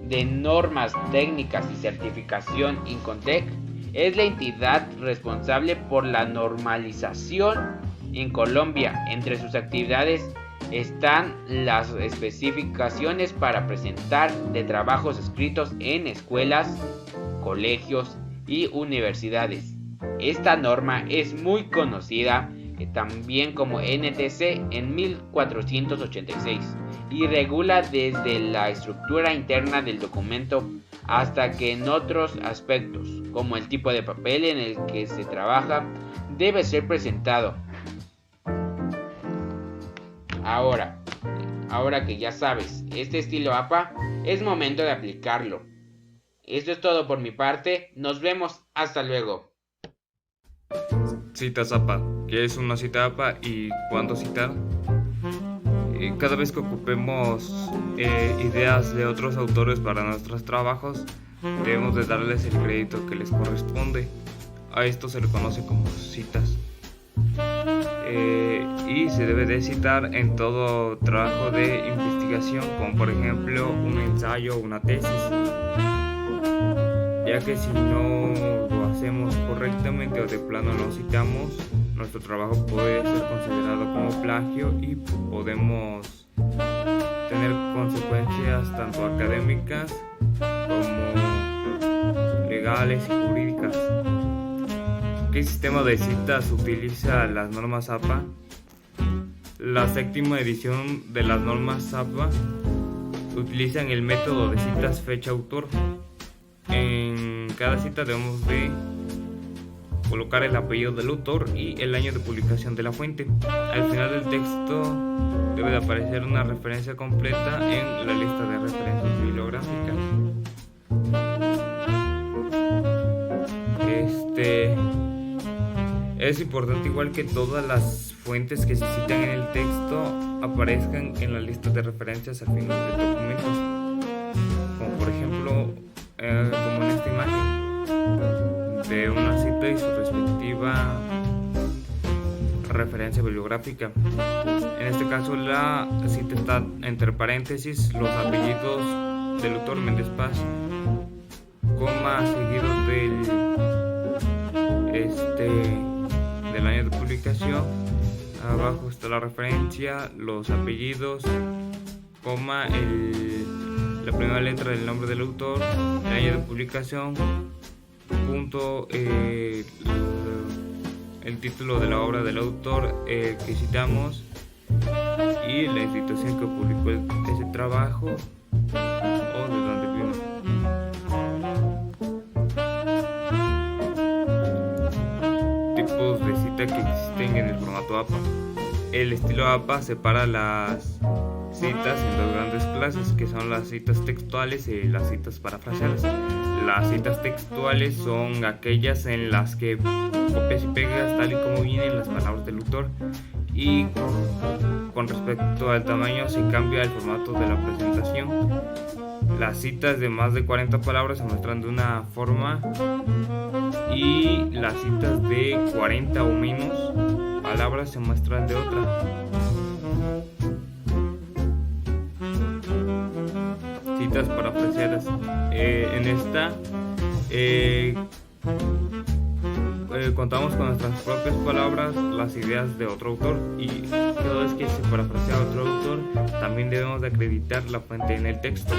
de Normas Técnicas y Certificación Incontec, es la entidad responsable por la normalización en Colombia. Entre sus actividades están las especificaciones para presentar de trabajos escritos en escuelas, colegios y universidades. Esta norma es muy conocida también como NTC en 1486 y regula desde la estructura interna del documento hasta que en otros aspectos, como el tipo de papel en el que se trabaja, debe ser presentado. Ahora que ya sabes este estilo APA, es momento de aplicarlo. Esto es todo por mi parte, nos vemos, hasta luego. Citas APA. ¿Qué es una cita APA y cuándo citar? Cada vez que ocupemos ideas de otros autores para nuestros trabajos, debemos de darles el crédito que les corresponde. A esto se le conoce como citas. Y se debe de citar en todo trabajo de investigación, como por ejemplo un ensayo o una tesis, ya que si no lo hacemos correctamente o de plano no citamos, nuestro trabajo puede ser considerado como plagio y podemos tener consecuencias tanto académicas como legales y jurídicas. ¿Qué sistema de citas utiliza las normas APA? La séptima edición de las normas APA utilizan el método de citas fecha-autor. En cada cita debemos de colocar el apellido del autor y el año de publicación de la fuente. Al final del texto debe de aparecer una referencia completa en la lista de referencias bibliográficas. Es importante, igual que todas las fuentes que se citan en el texto, aparezcan en la lista de referencias al final del documento, como por ejemplo como en esta imagen de una cita y su respectiva referencia bibliográfica. En este caso la cita está entre paréntesis los apellidos del autor Méndez Paz, coma seguido del año de publicación. Abajo está la referencia, los apellidos, coma la primera letra del nombre del autor, el año de publicación, punto, el título de la obra del autor que citamos y la institución que publicó ese trabajo o de dónde vino. Tipos de cita que existen en el formato APA. El estilo APA separa las citas en dos grandes clases, que son las citas textuales y las citas parafraseadas. Las citas textuales son aquellas en las que copias y pegas tal y como vienen las palabras del autor, y con respecto al tamaño se cambia el formato de la presentación. Las citas de más de 40 palabras se muestran de una forma y las citas de 40 o menos palabras se muestran de otra. Citas parafraseadas. En esta contamos con nuestras propias palabras, las ideas de otro autor, y cada vez que se parafrasea a otro autor también debemos de acreditar la fuente en el texto.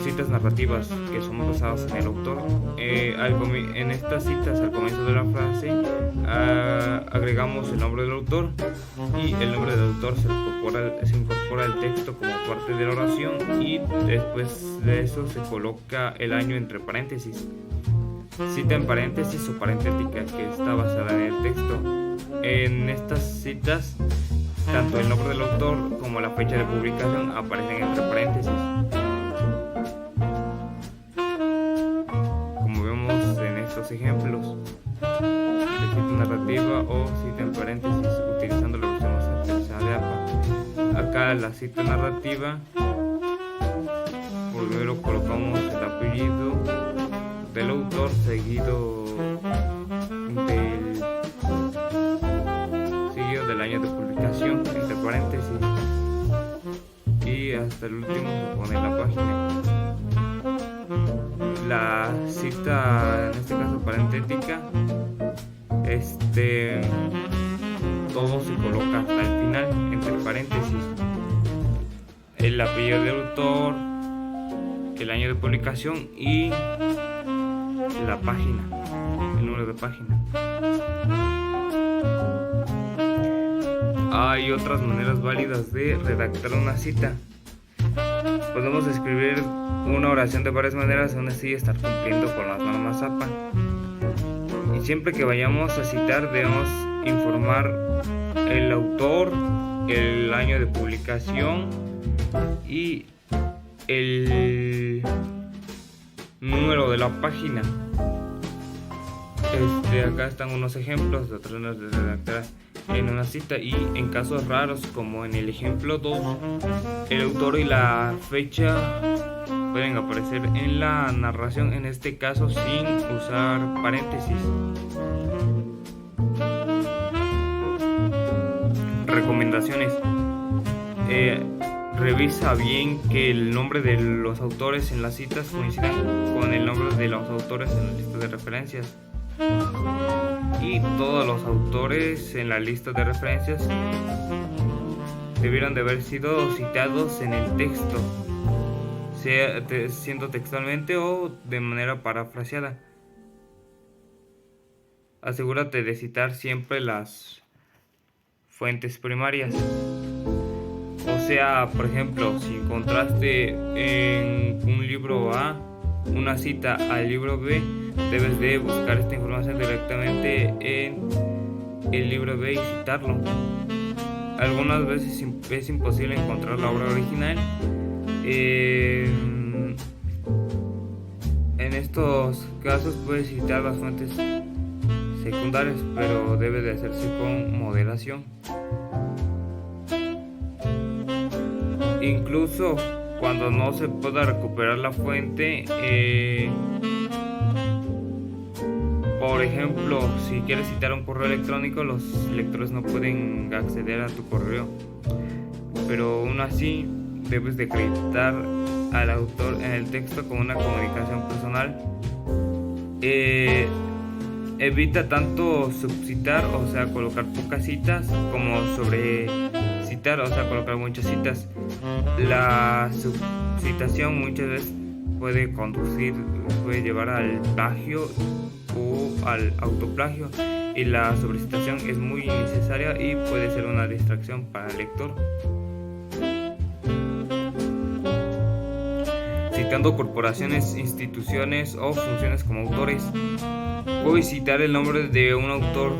Citas narrativas que son basadas en el autor. En estas citas, al comienzo de la frase, agregamos el nombre del autor, y el nombre del autor se incorpora al texto como parte de la oración, y después de eso se coloca el año entre paréntesis. Cita en paréntesis o parentética, que está basada en el texto. En estas citas, tanto el nombre del autor como la fecha de publicación aparecen entre paréntesis. Como vemos en estos ejemplos de cita narrativa o cita en paréntesis, utilizando la versión más actualizada de APA. Acá la cita narrativa, primero colocamos el apellido del autor seguido del año de publicación entre paréntesis, y hasta el último se pone la página. La cita, en este caso parentética, todo se coloca hasta el final entre paréntesis, el apellido del autor, el año de publicación y la página, el número de página. Hay otras maneras válidas de redactar una cita. Podemos escribir una oración de varias maneras, aún así estar cumpliendo con las normas APA. Y siempre que vayamos a citar debemos informar el autor, el año de publicación y el número de la página. Acá están unos ejemplos de otras maneras de redactar en una cita, y en casos raros como en el ejemplo 2, el autor y la fecha pueden aparecer en la narración, en este caso sin usar paréntesis. Recomendaciones. Revisa bien que el nombre de los autores en las citas coincidan con el nombre de los autores en la lista de referencias, y todos los autores en la lista de referencias debieron de haber sido citados en el texto, sea siendo textualmente o de manera parafraseada. Asegúrate de citar siempre las fuentes primarias. O sea, por ejemplo, si encontraste en un libro A una cita al libro B, debes de buscar esta información directamente en el libro B y citarlo. Algunas veces es imposible encontrar la obra original. En estos casos puedes citar las fuentes secundarias, pero debe de hacerse con moderación. Incluso cuando no se pueda recuperar la fuente, por ejemplo, si quieres citar un correo electrónico, los lectores no pueden acceder a tu correo, pero aún así debes de acreditar al autor en el texto con una comunicación personal. Evita tanto subcitar, o sea, colocar pocas citas, como sobrecitar, o sea, colocar muchas citas. La subcitación muchas veces puede llevar al plagio o al autoplagio, y la sobrecitación es muy innecesaria y puede ser una distracción para el lector. Citando corporaciones, instituciones o funciones como autores. Puedes citar el nombre de un autor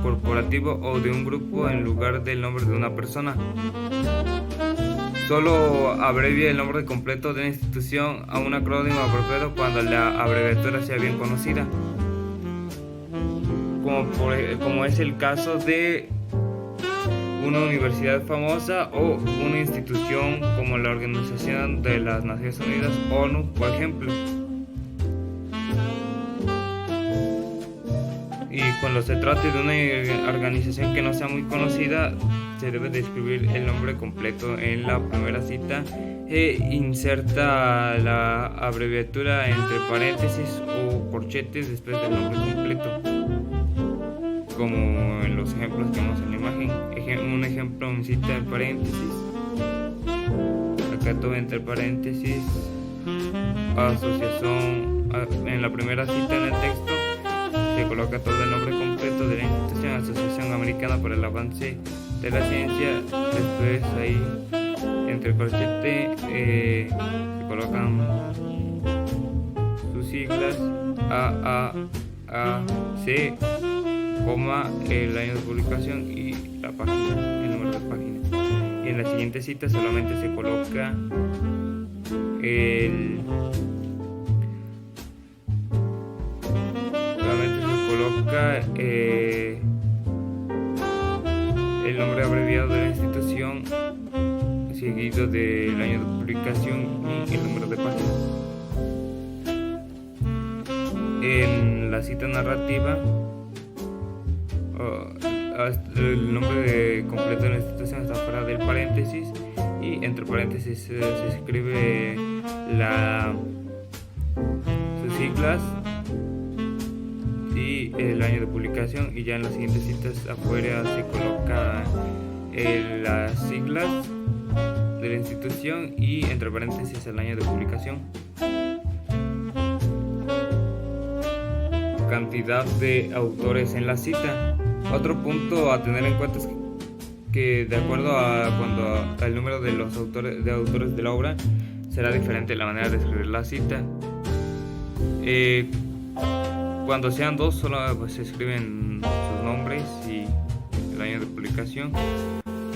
corporativo o de un grupo en lugar del nombre de una persona. Solo abrevia el nombre completo de la institución a un acrónimo apropiado cuando la abreviatura sea bien conocida, como es el caso de una universidad famosa o una institución como la Organización de las Naciones Unidas, ONU, por ejemplo. Y cuando se trate de una organización que no sea muy conocida, se debe de escribir el nombre completo en la primera cita e inserta la abreviatura entre paréntesis o corchetes después del nombre completo, como en los ejemplos que vemos en la imagen. Un ejemplo, una cita en paréntesis, acá todo entre paréntesis, asociación. En la primera cita en el texto se coloca todo el nombre completo de la institución, Asociación Americana para el Avance de la Ciencia. Después ahí entre el corchete se colocan sus siglas AAAC, coma, el año de publicación y la página, el número de página. Y en la siguiente cita solamente se coloca el nombre abreviado de la institución, seguido del año de publicación y el número de página. En la cita narrativa, el nombre completo de la institución está fuera del paréntesis, y entre paréntesis se escribe sus siglas y el año de publicación, y ya en las siguientes citas afuera se coloca las siglas de la institución y entre paréntesis el año de publicación. Cantidad de autores en la cita. Otro punto a tener en cuenta es que de acuerdo al número de los autores de la obra será diferente la manera de escribir la cita. Cuando sean dos, solo se escriben sus nombres y el año de publicación.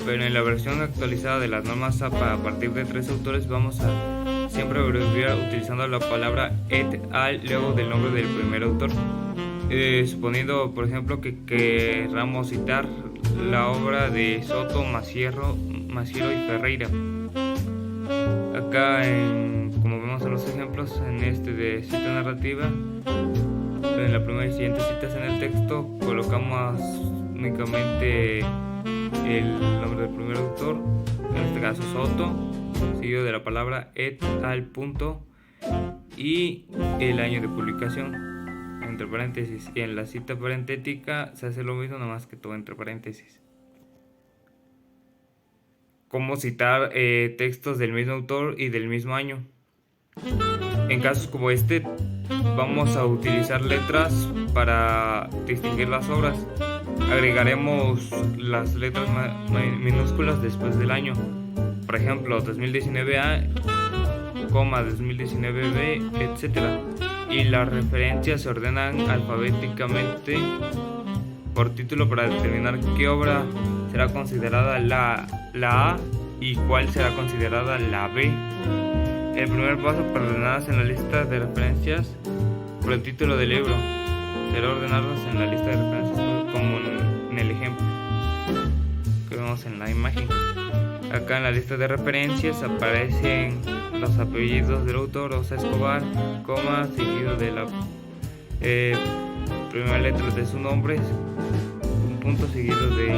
Pero en la versión actualizada de las normas APA, a partir de 3 autores, vamos a siempre abreviar utilizando la palabra et al luego del nombre del primer autor. Suponiendo, por ejemplo, que queramos citar la obra de Soto, Maciero y Ferreira. Acá, como vemos en los ejemplos, en este de cita narrativa, en la primera y siguiente citas en el texto colocamos únicamente el nombre del primer autor, en este caso Soto, seguido de la palabra et al punto y el año de publicación entre paréntesis, y en la cita parentética se hace lo mismo, nada más que todo entre paréntesis. Cómo citar textos del mismo autor y del mismo año. En casos como este vamos a utilizar letras para distinguir las obras. Agregaremos las letras minúsculas después del año. Por ejemplo, 2019A, 2019B, etc. y las referencias se ordenan alfabéticamente por título para determinar qué obra será considerada la A y cuál será considerada la B. El primer paso para ordenarlas en la lista de referencias por el título del libro será ordenarlas en la lista de referencias como en el ejemplo que vemos en la imagen. Acá en la lista de referencias aparecen los apellidos del autor, o sea, Escobar, coma, seguido de la primera letra de su nombre, un punto seguido de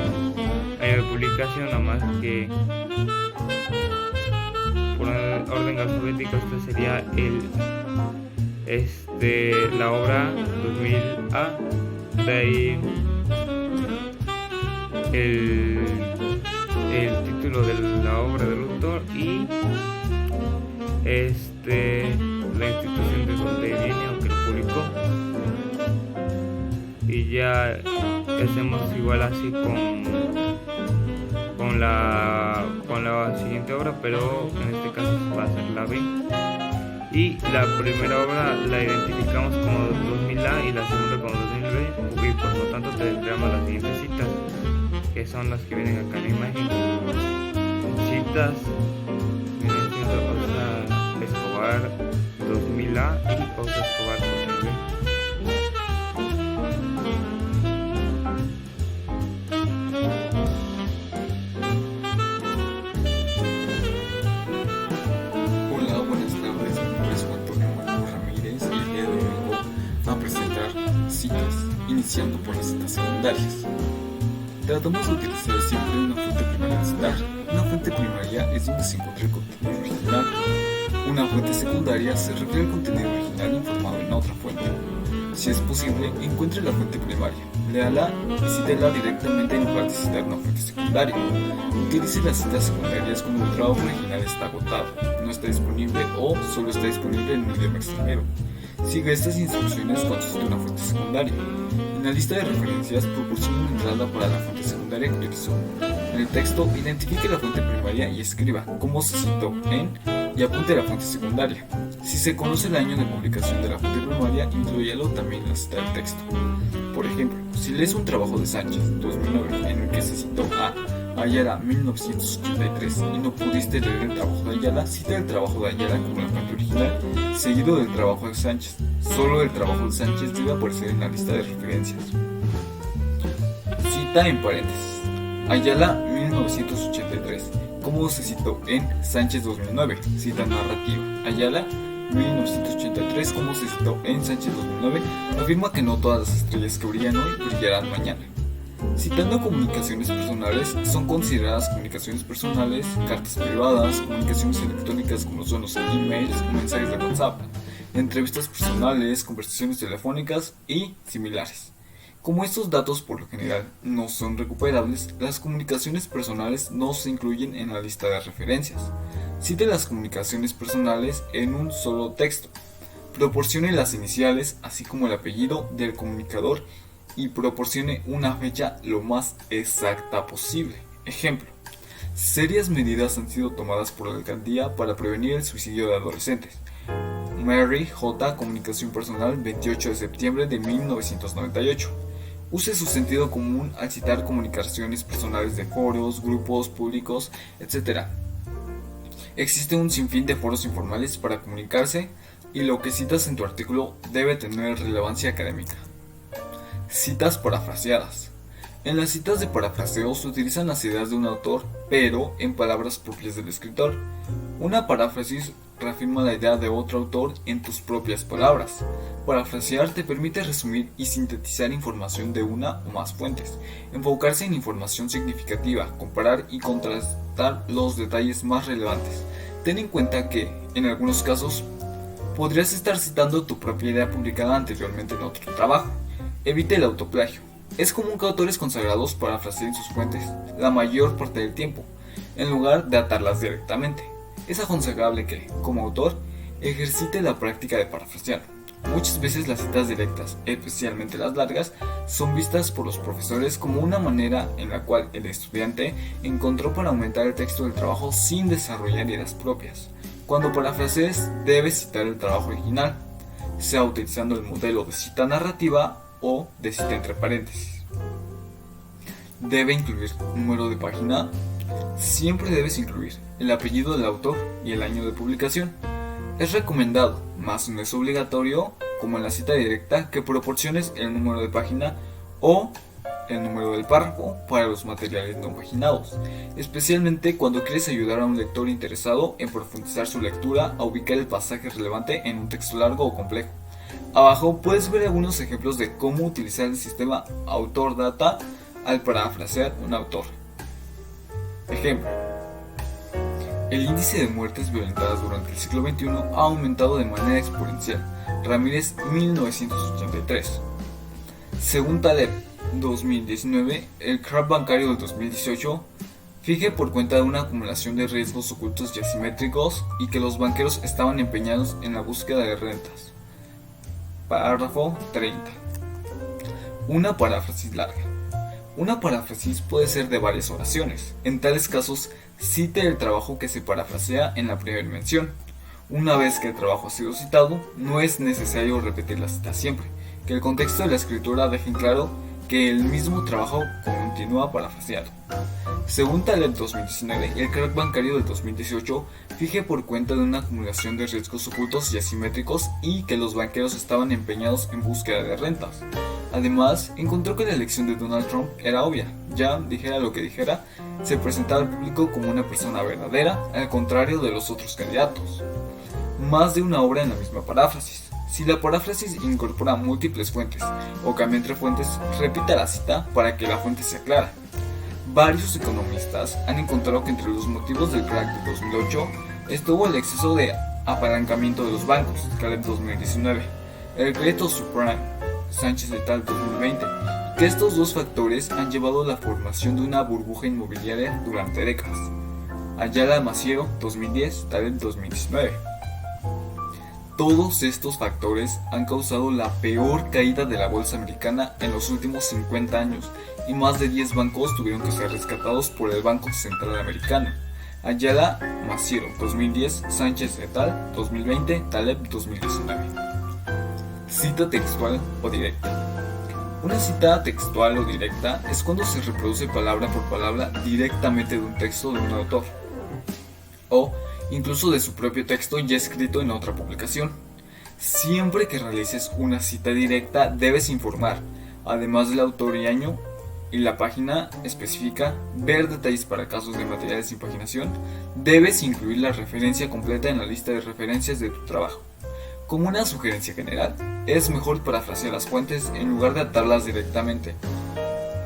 año de publicación, nada más que por orden alfabético. Este sería la obra 2000A, de ahí el título de la obra del autor y la institución de donde viene o que lo publicó, y ya hacemos igual así con la siguiente obra, pero en este caso va a ser la B. Y la primera obra la identificamos como 2000A y la segunda como 2000B, y por lo tanto tendríamos las siguientes citas, que son las que vienen acá en la imagen. Citas vienen siendo Osa Escobar 2000A y Osa Escobar 2000B. Hola, buenas tardes. Mi nombre es Juan Antonio Manuel Ramírez y el día de hoy vengo a presentar citas, iniciando por las citas secundarias. Tratamos de utilizar siempre una fuente primaria de citar. Una fuente primaria es donde se encuentra el contenido original. Una fuente secundaria se refiere al contenido original informado en otra fuente. Si es posible, encuentre la fuente primaria, léala y cítela directamente en lugar de citar una fuente secundaria. Utilice las citas secundarias cuando el trabajo original está agotado, no está disponible o solo está disponible en un idioma extranjero. Siga estas instrucciones cuando cite una fuente secundaria. En la lista de referencias, proporcione una entrada para la fuente secundaria que utilizó. En el texto, identifique la fuente primaria y escriba cómo se citó en y apunte la fuente secundaria. Si se conoce el año de publicación de la fuente primaria, inclúyalo también en la cita del texto. Por ejemplo, si lees un trabajo de Sánchez, 2009, en el que se citó a Ayala 1983 y no pudiste leer el trabajo de Ayala, cita el trabajo de Ayala como la fuente original, seguido del trabajo de Sánchez. Solo el trabajo de Sánchez debe aparecer en la lista de referencias. Cita en paréntesis. Ayala 1983. ¿Cómo se citó en Sánchez 2009? Cita narrativa. Ayala 1983. ¿Cómo se citó en Sánchez 2009? Afirma que no todas las estrellas que brillan hoy brillarán mañana. Citando comunicaciones personales, son consideradas comunicaciones personales, cartas privadas, comunicaciones electrónicas como son los emails, mensajes de WhatsApp, entrevistas personales, conversaciones telefónicas y similares. Como estos datos por lo general no son recuperables, las comunicaciones personales no se incluyen en la lista de referencias. Cite las comunicaciones personales en un solo texto. Proporcione las iniciales, así como el apellido del comunicador, y proporcione una fecha lo más exacta posible. Ejemplo: serias medidas han sido tomadas por la alcaldía para prevenir el suicidio de adolescentes. Mary J. Comunicación personal, 28 de septiembre de 1998. Use su sentido común al citar comunicaciones personales de foros, grupos públicos, etc. Existe un sinfín de foros informales para comunicarse y lo que citas en tu artículo debe tener relevancia académica. Citas parafraseadas. En las citas de parafraseo se utilizan las ideas de un autor, pero en palabras propias del escritor. Una paráfrasis reafirma la idea de otro autor en tus propias palabras. Parafrasear te permite resumir y sintetizar información de una o más fuentes, enfocarse en información significativa, comparar y contrastar los detalles más relevantes. Ten en cuenta que, en algunos casos, podrías estar citando tu propia idea publicada anteriormente en otro trabajo. Evite el autoplagio. Es común que autores consagrados parafraseen sus fuentes la mayor parte del tiempo, en lugar de atarlas directamente. Es aconsejable que, como autor, ejercite la práctica de parafrasear. Muchas veces las citas directas, especialmente las largas, son vistas por los profesores como una manera en la cual el estudiante encontró para aumentar el texto del trabajo sin desarrollar ideas propias. Cuando parafrasees, debes citar el trabajo original. sea utilizando el modelo de cita narrativa o de cita entre paréntesis. Debe incluir número de página. Siempre debes incluir el apellido del autor y el año de publicación. Es recomendado, mas no es obligatorio, como en la cita directa, que proporciones el número de página o el número del párrafo para los materiales no paginados, especialmente cuando quieres ayudar a un lector interesado en profundizar su lectura a ubicar el pasaje relevante en un texto largo o complejo. Abajo puedes ver algunos ejemplos de cómo utilizar el sistema autor-data al parafrasear un autor. Ejemplo: el índice de muertes violentadas durante el siglo XXI ha aumentado de manera exponencial. Ramírez, 1983. Según Taleb, 2019, el crack bancario del 2018 fije por cuenta de una acumulación de riesgos ocultos y asimétricos y que los banqueros estaban empeñados en la búsqueda de rentas. Párrafo 30. Una paráfrasis larga. Una paráfrasis puede ser de varias oraciones. En tales casos, cite el trabajo que se parafrasea en la primera mención. Una vez que el trabajo ha sido citado, no es necesario repetir la cita siempre, que el contexto de la escritura deje en claro que el mismo trabajo continúa parafraseado. Según Taleb 2019, el crack bancario del 2018 fije por cuenta de una acumulación de riesgos ocultos y asimétricos y que los banqueros estaban empeñados en búsqueda de rentas. Además, encontró que la elección de Donald Trump era obvia. Ya dijera lo que dijera, se presentaba al público como una persona verdadera, al contrario de los otros candidatos. Más de una obra en la misma paráfrasis. Si la paráfrasis incorpora múltiples fuentes o cambia entre fuentes, repita la cita para que la fuente sea clara. Varios economistas han encontrado que entre los motivos del crack de 2008 estuvo el exceso de apalancamiento de los bancos, Taleb 2019, el crédito subprime, Sánchez et al. 2020, que estos dos factores han llevado a la formación de una burbuja inmobiliaria durante décadas. Ayala Maciero 2010, Taleb 2019. Todos estos factores han causado la peor caída de la bolsa americana en los últimos 50 años y más de 10 bancos tuvieron que ser rescatados por el Banco Central Americano. Ayala Maciero 2010, Sánchez et al. 2020, Taleb 2019. Cita textual o directa. Una cita textual o directa es cuando se reproduce palabra por palabra directamente de un texto de un autor o incluso de su propio texto ya escrito en otra publicación. Siempre que realices una cita directa debes informar, además del autor y año y la página específica, ver detalles para casos de materiales sin paginación, debes incluir la referencia completa en la lista de referencias de tu trabajo. Como una sugerencia general, es mejor parafrasear las fuentes en lugar de atarlas directamente,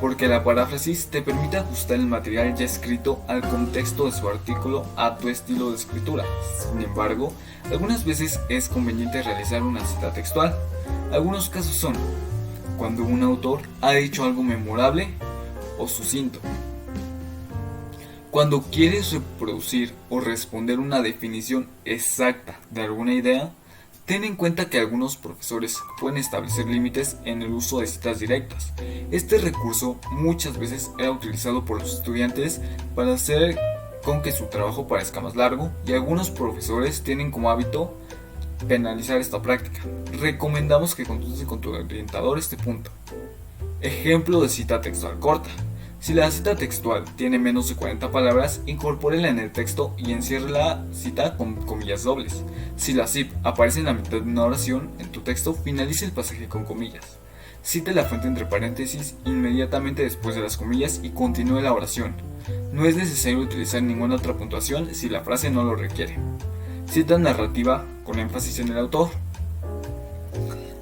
porque la paráfrasis te permite ajustar el material ya escrito al contexto de su artículo a tu estilo de escritura. Sin embargo, algunas veces es conveniente realizar una cita textual. Algunos casos son cuando un autor ha dicho algo memorable o sucinto. Cuando quieres reproducir o responder una definición exacta de alguna idea, ten en cuenta que algunos profesores pueden establecer límites en el uso de citas directas. Este recurso muchas veces era utilizado por los estudiantes para hacer con que su trabajo parezca más largo y algunos profesores tienen como hábito penalizar esta práctica. Recomendamos que consultes con tu orientador este punto. Ejemplo de cita textual corta. Si la cita textual tiene menos de 40 palabras, incorpórela en el texto y encierre la cita con comillas dobles. Si la CIP aparece en la mitad de una oración en tu texto, finalice el pasaje con comillas. Cite la fuente entre paréntesis inmediatamente después de las comillas y continúe la oración. No es necesario utilizar ninguna otra puntuación si la frase no lo requiere. Cita narrativa con énfasis en el autor.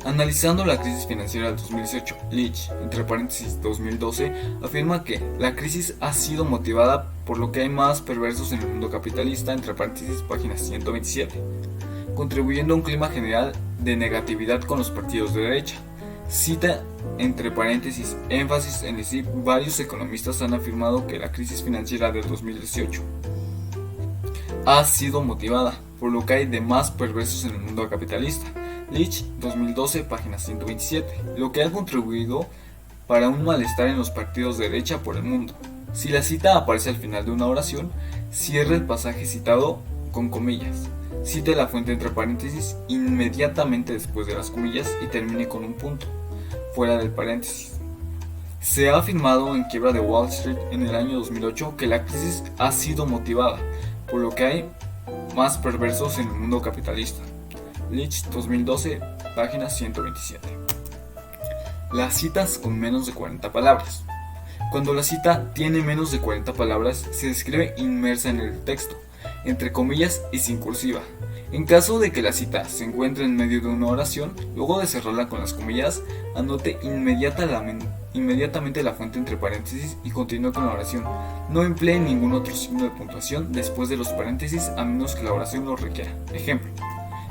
Analizando la crisis financiera del 2018, Leach, entre paréntesis 2012, afirma que la crisis ha sido motivada por lo que hay más perversos en el mundo capitalista, entre paréntesis página 127, contribuyendo a un clima general de negatividad con los partidos de derecha. Cita entre paréntesis énfasis en decir, varios economistas han afirmado que la crisis financiera del 2018 ha sido motivada por lo que hay de más perversos en el mundo capitalista. Leach, 2012, página 127, lo que ha contribuido para un malestar en los partidos de derecha por el mundo. Si la cita aparece al final de una oración, cierre el pasaje citado con comillas. Cite la fuente entre paréntesis inmediatamente después de las comillas y termine con un punto, fuera del paréntesis. Se ha afirmado en Quiebra de Wall Street en el año 2008 que la crisis ha sido motivada por lo que hay más perversos en el mundo capitalista. Leach 2012, página 127. Las citas con menos de 40 palabras. Cuando la cita tiene menos de 40 palabras, se describe inmersa en el texto, entre comillas y sin cursiva. En caso de que la cita se encuentre en medio de una oración, luego de cerrarla con las comillas, anote inmediatamente la fuente entre paréntesis y continúe con la oración. No emplee ningún otro signo de puntuación después de los paréntesis a menos que la oración lo requiera. Ejemplo: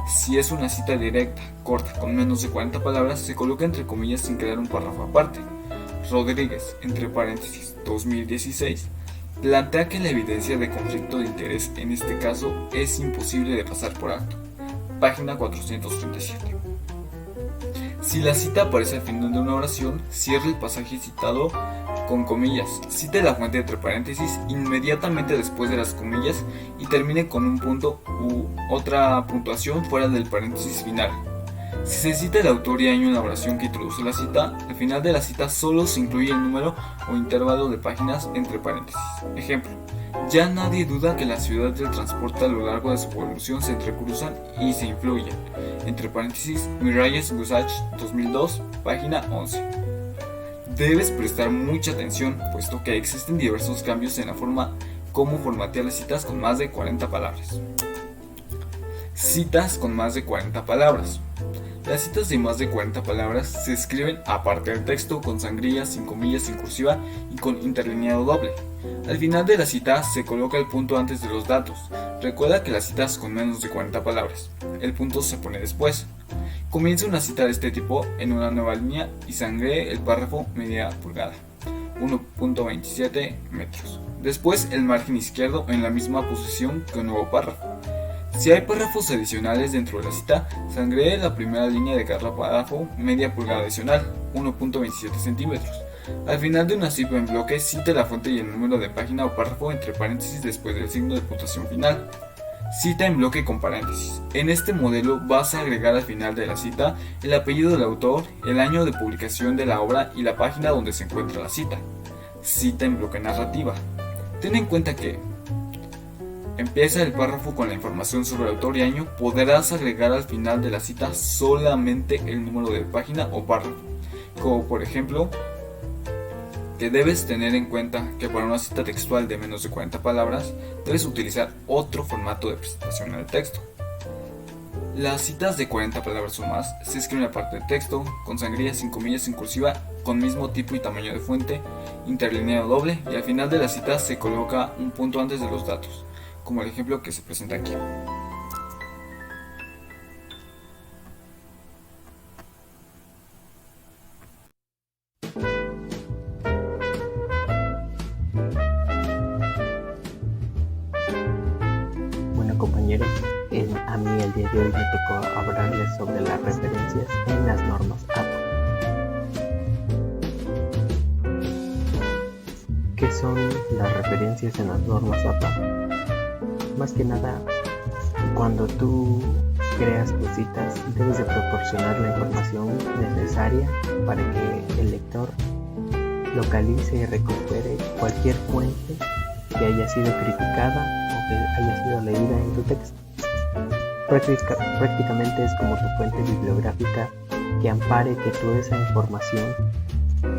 si es una cita directa, corta, con menos de 40 palabras, se coloca entre comillas sin crear un párrafo aparte. Rodríguez, entre paréntesis, 2016, plantea que la evidencia de conflicto de interés en este caso es imposible de pasar por alto. Página 437. Si la cita aparece al final de una oración, cierre el pasaje citado con comillas, cite la fuente entre paréntesis inmediatamente después de las comillas y termine con un punto u otra puntuación fuera del paréntesis final. Si se cita el autor y año en la oración que introduce la cita, al final de la cita solo se incluye el número o intervalo de páginas entre paréntesis. Ejemplo: ya nadie duda que las ciudades del transporte a lo largo de su evolución se entrecruzan y se influyen. Entre paréntesis, Miralles-Gusach 2002, página 11. Debes prestar mucha atención, puesto que existen diversos cambios en la forma como formatear las citas con más de 40 palabras. Citas con más de 40 palabras. Las citas de más de 40 palabras se escriben aparte del texto, con sangría, sin comillas, sin cursiva y con interlineado doble. Al final de la cita se coloca el punto antes de los datos. Recuerda que las citas con menos de 40 palabras, el punto se pone después. Comienza una cita de este tipo en una nueva línea y sangree el párrafo media pulgada, 1.27 metros. Después el margen izquierdo en la misma posición que un nuevo párrafo. Si hay párrafos adicionales dentro de la cita, sangree la primera línea de cada párrafo media pulgada adicional, 1.27 centímetros. Al final de una cita en bloque, cite la fuente y el número de página o párrafo entre paréntesis después del signo de puntuación final. Cita en bloque con paréntesis. En este modelo vas a agregar al final de la cita el apellido del autor, el año de publicación de la obra y la página donde se encuentra la cita. Cita en bloque narrativa. Ten en cuenta que empieza el párrafo con la información sobre el autor y año, podrás agregar al final de la cita solamente el número de página o párrafo, como por ejemplo que debes tener en cuenta que para una cita textual de menos de 40 palabras debes utilizar otro formato de presentación en el texto. Las citas de 40 palabras o más se escriben aparte del texto, con sangría, sin comillas, sin cursiva, con mismo tipo y tamaño de fuente, interlineado doble, y al final de la cita se coloca un punto antes de los datos, como el ejemplo que se presenta aquí. Bueno, compañeros, a mí el día de hoy me tocó hablarles sobre las referencias en las normas APA. ¿Qué son las referencias en las normas APA? Más que nada, cuando tú creas tus citas, debes de proporcionar la información necesaria para que el lector localice y recupere cualquier fuente que haya sido criticada o que haya sido leída en tu texto. Prácticamente es como tu fuente bibliográfica que ampare que toda esa información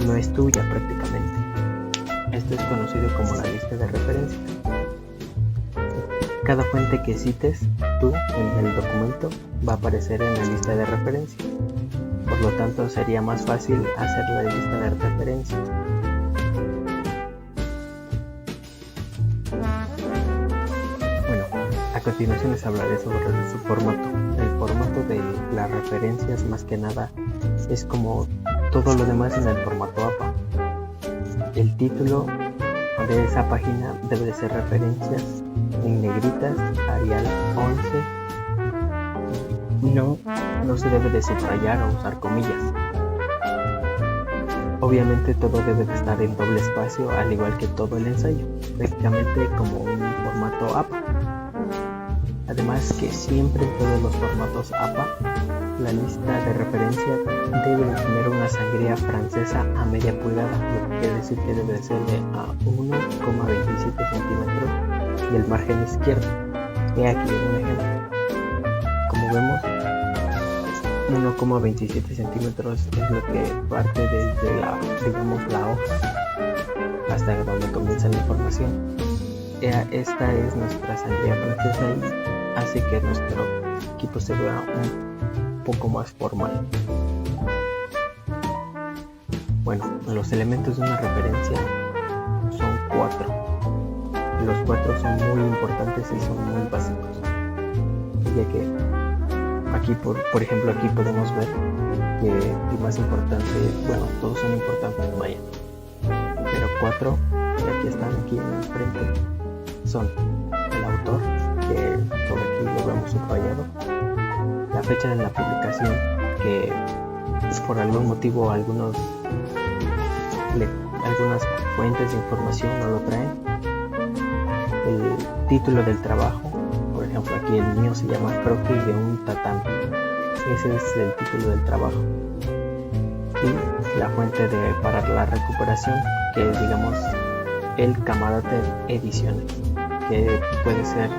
no es tuya prácticamente. Esto es conocido como la lista de referencias. Cada fuente que cites tú en el documento va a aparecer en la lista de referencias. Por lo tanto, sería más fácil hacer la lista de referencias. Bueno, a continuación les hablaré sobre su formato. El formato de las referencias, más que nada, es como todo lo demás en el formato APA. El título de esa página debe de ser referencias en negritas, Arial 11. No se debe de subrayar o usar comillas. Obviamente todo debe de estar en doble espacio, al igual que todo el ensayo, prácticamente como un formato APA. Además que siempre en todos los formatos APA, la lista de referencia debe de tener una sangría francesa a media pulgada, lo que quiere decir que debe ser de a 1,27 centímetros del margen izquierdo. He aquí un ejemplo. Como vemos, 1,27 centímetros es lo que parte desde la hoja hasta donde comienza la información. Esta es nuestra sangría francesa y hace que nuestro equipo se vea un poco más formal. Bueno, los elementos de una referencia son 4. Los 4 son muy importantes y son muy básicos, ya que aquí, por ejemplo, aquí podemos ver que el más importante, bueno, todos son importantes, vaya, pero 4, que aquí están aquí en el frente, son el autor, que por aquí lo vemos subrayado, la fecha de la publicación, que por algún motivo algunas fuentes de información no lo traen, el título del trabajo, por ejemplo aquí el mío se llama Croquis de un tatami, ese es el título del trabajo, y la fuente para la recuperación, que es, digamos, el Camarote Ediciones, que puede ser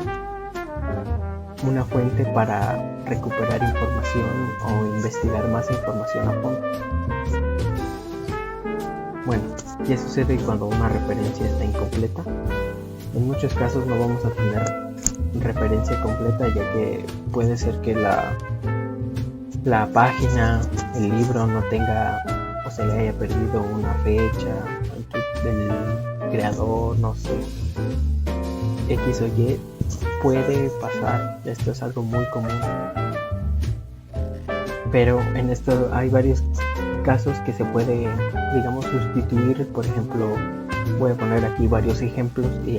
una fuente para recuperar información o investigar más información a fondo. Bueno, ¿qué sucede cuando una referencia está incompleta? En muchos casos no vamos a tener referencia completa, ya que puede ser que la página, el libro no tenga o se le haya perdido una fecha del creador, no sé, X o Y, puede pasar, esto es algo muy común, pero en esto hay varios casos que se puede, digamos, sustituir. Por ejemplo, voy a poner aquí varios ejemplos y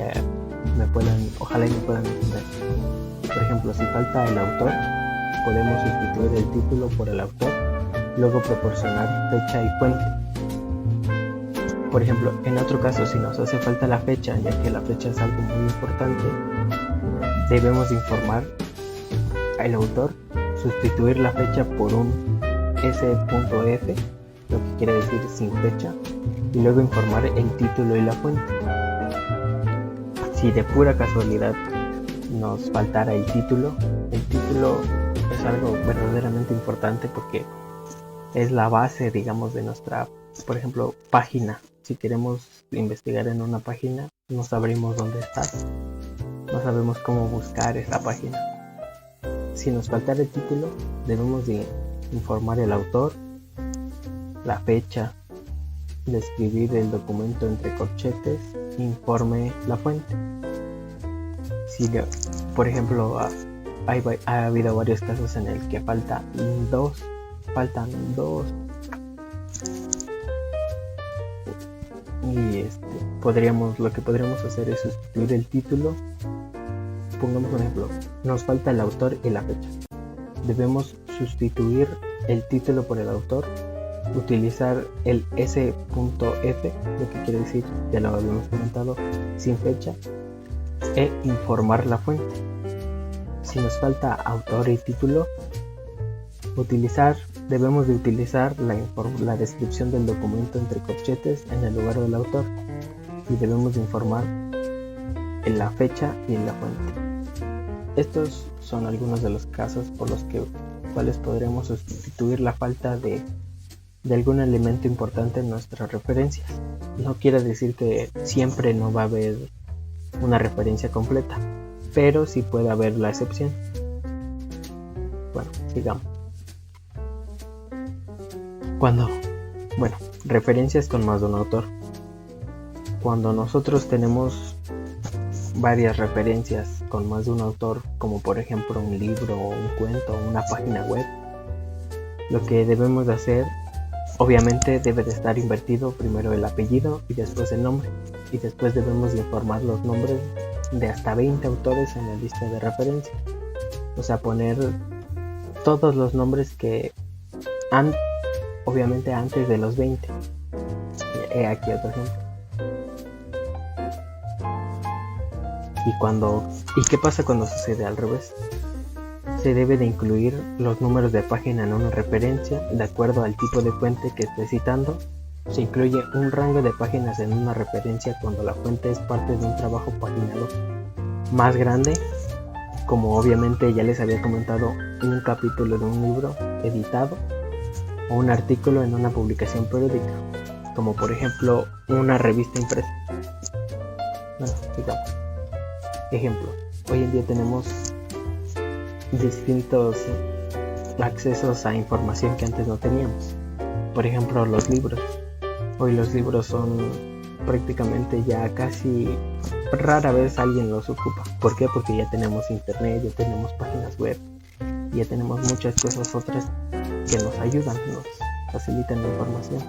ojalá me puedan entender. Por ejemplo, si falta el autor, podemos sustituir el título por el autor, luego proporcionar fecha y fuente. Por ejemplo, en otro caso, si nos hace falta la fecha, ya que la fecha es algo muy importante, debemos informar al autor, sustituir la fecha por un s.f, lo que quiere decir sin fecha, y luego informar el título y la fuente. Si de pura casualidad nos faltara el título es algo verdaderamente importante, porque es la base, digamos, de nuestra, por ejemplo, página. Si queremos investigar en una página, no sabremos dónde está, no sabemos cómo buscar esa página. Si nos faltara el título, debemos de informar el autor, la fecha, describir el documento entre corchetes, informe la fuente. Si, por ejemplo, ha habido varios casos en el que faltan dos, y lo que podríamos hacer es sustituir el título. Pongamos un ejemplo, nos falta el autor y la fecha. Debemos sustituir el título por el autor, utilizar el s.f, lo que quiere decir, ya lo habíamos comentado, sin fecha, e informar la fuente. Si nos falta autor y título, debemos de utilizar la descripción del documento entre corchetes en el lugar del autor, y debemos de informar en la fecha y en la fuente. Estos son algunos de los casos por los cuales podremos sustituir la falta de algún elemento importante en nuestras referencias. No quiere decir que siempre no va a haber una referencia completa, pero sí puede haber la excepción. Bueno, sigamos. Referencias con más de un autor. Cuando nosotros tenemos varias referencias con más de un autor, como por ejemplo un libro, un cuento, una página web, lo que debemos de hacer, obviamente debe de estar invertido primero el apellido y después el nombre, y después debemos de informar los nombres de hasta 20 autores en la lista de referencia, o sea, poner todos los nombres que obviamente antes de los 20. He aquí otro ejemplo. ¿Y qué pasa cuando sucede al revés? Se debe de incluir los números de página en una referencia de acuerdo al tipo de fuente que esté citando. Se incluye un rango de páginas en una referencia cuando la fuente es parte de un trabajo paginado más grande, como obviamente ya les había comentado, un capítulo de un libro editado o un artículo en una publicación periódica, como por ejemplo una revista impresa. Bueno, digamos. Ejemplo, hoy en día tenemos distintos accesos a información que antes no teníamos. Por ejemplo, los libros. Hoy los libros son prácticamente ya casi rara vez alguien los ocupa. ¿Por qué? Porque ya tenemos internet, ya tenemos páginas web, ya tenemos muchas cosas otras que nos ayudan, nos facilitan la información.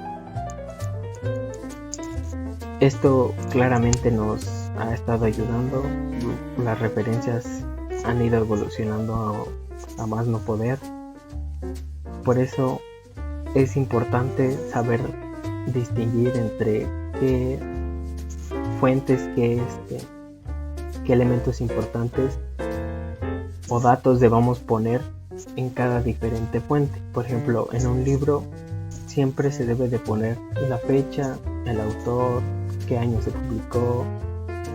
Esto claramente nos ha estado ayudando. Las referencias han ido evolucionando a más no poder. Por eso es importante saber distinguir entre qué fuentes, qué elementos importantes o datos debamos poner en cada diferente fuente. Por ejemplo, en un libro siempre se debe de poner la fecha, el autor, qué año se publicó,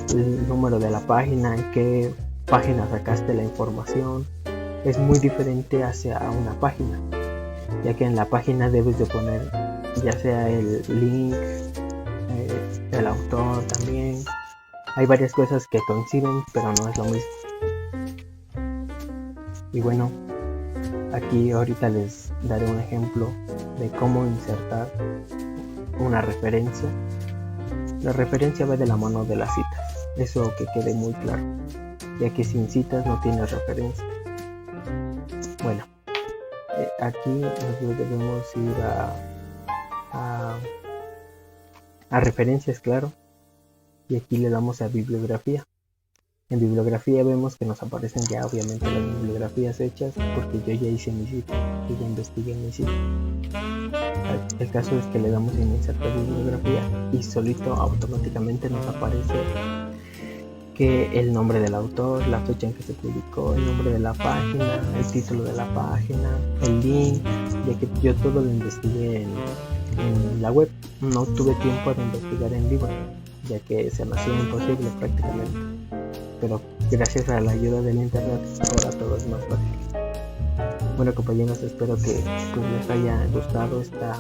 el número de la página, en qué página sacaste la información. Es muy diferente hacia una página, ya que en la página debes de poner ya sea el link, el autor también. Hay varias cosas que coinciden, pero no es lo mismo. Y bueno, aquí ahorita les daré un ejemplo de cómo insertar una referencia. La referencia va de la mano de las citas, eso que quede muy claro, ya que sin citas no tienes referencia. Bueno, aquí nosotros debemos ir a referencias, claro, y aquí le damos a bibliografía. En bibliografía vemos que nos aparecen ya obviamente las bibliografías hechas, porque yo ya hice mi cita, yo ya investigué mi cita. El caso es que le damos en insertar bibliografía y solito automáticamente nos aparece que el nombre del autor, la fecha en que se publicó, el nombre de la página, el título de la página, el link, ya que yo todo lo investigué en la web. No tuve tiempo de investigar en libro, ya que se me hacía imposible prácticamente. Pero gracias a la ayuda del internet ahora todo es más fácil. Bueno, compañeros, espero que les haya gustado esta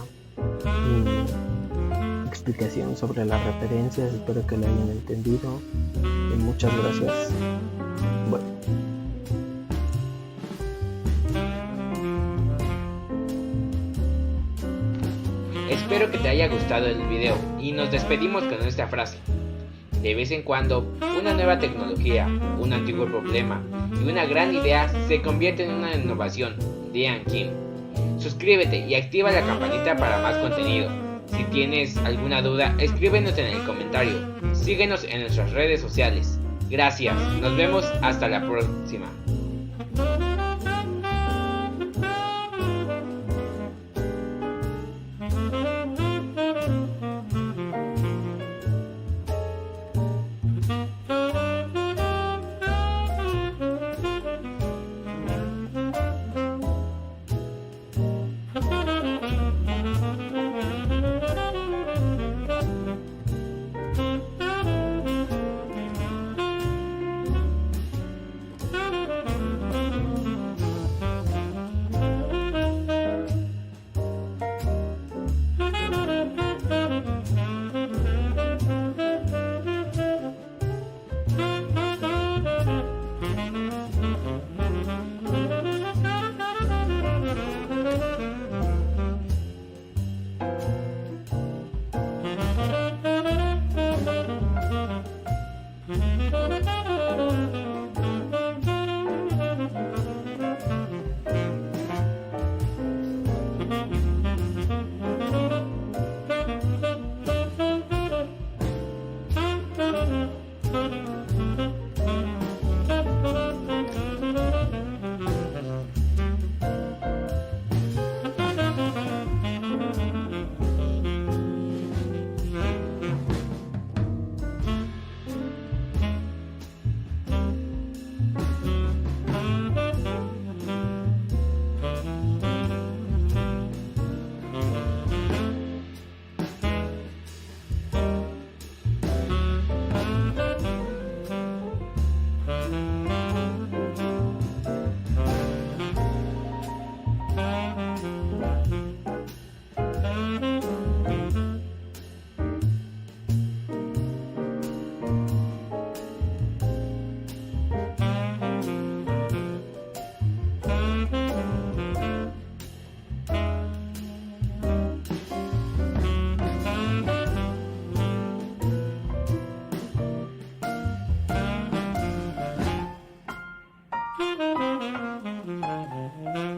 explicación sobre las referencias. Espero que lo hayan entendido y muchas gracias. Bueno. Espero que te haya gustado el video y nos despedimos con esta frase. De vez en cuando, una nueva tecnología, un antiguo problema y una gran idea se convierte en una innovación. Dean Kim. Suscríbete y activa la campanita para más contenido. Si tienes alguna duda, escríbenos en el comentario. Síguenos en nuestras redes sociales. Gracias, nos vemos hasta la próxima. Chao.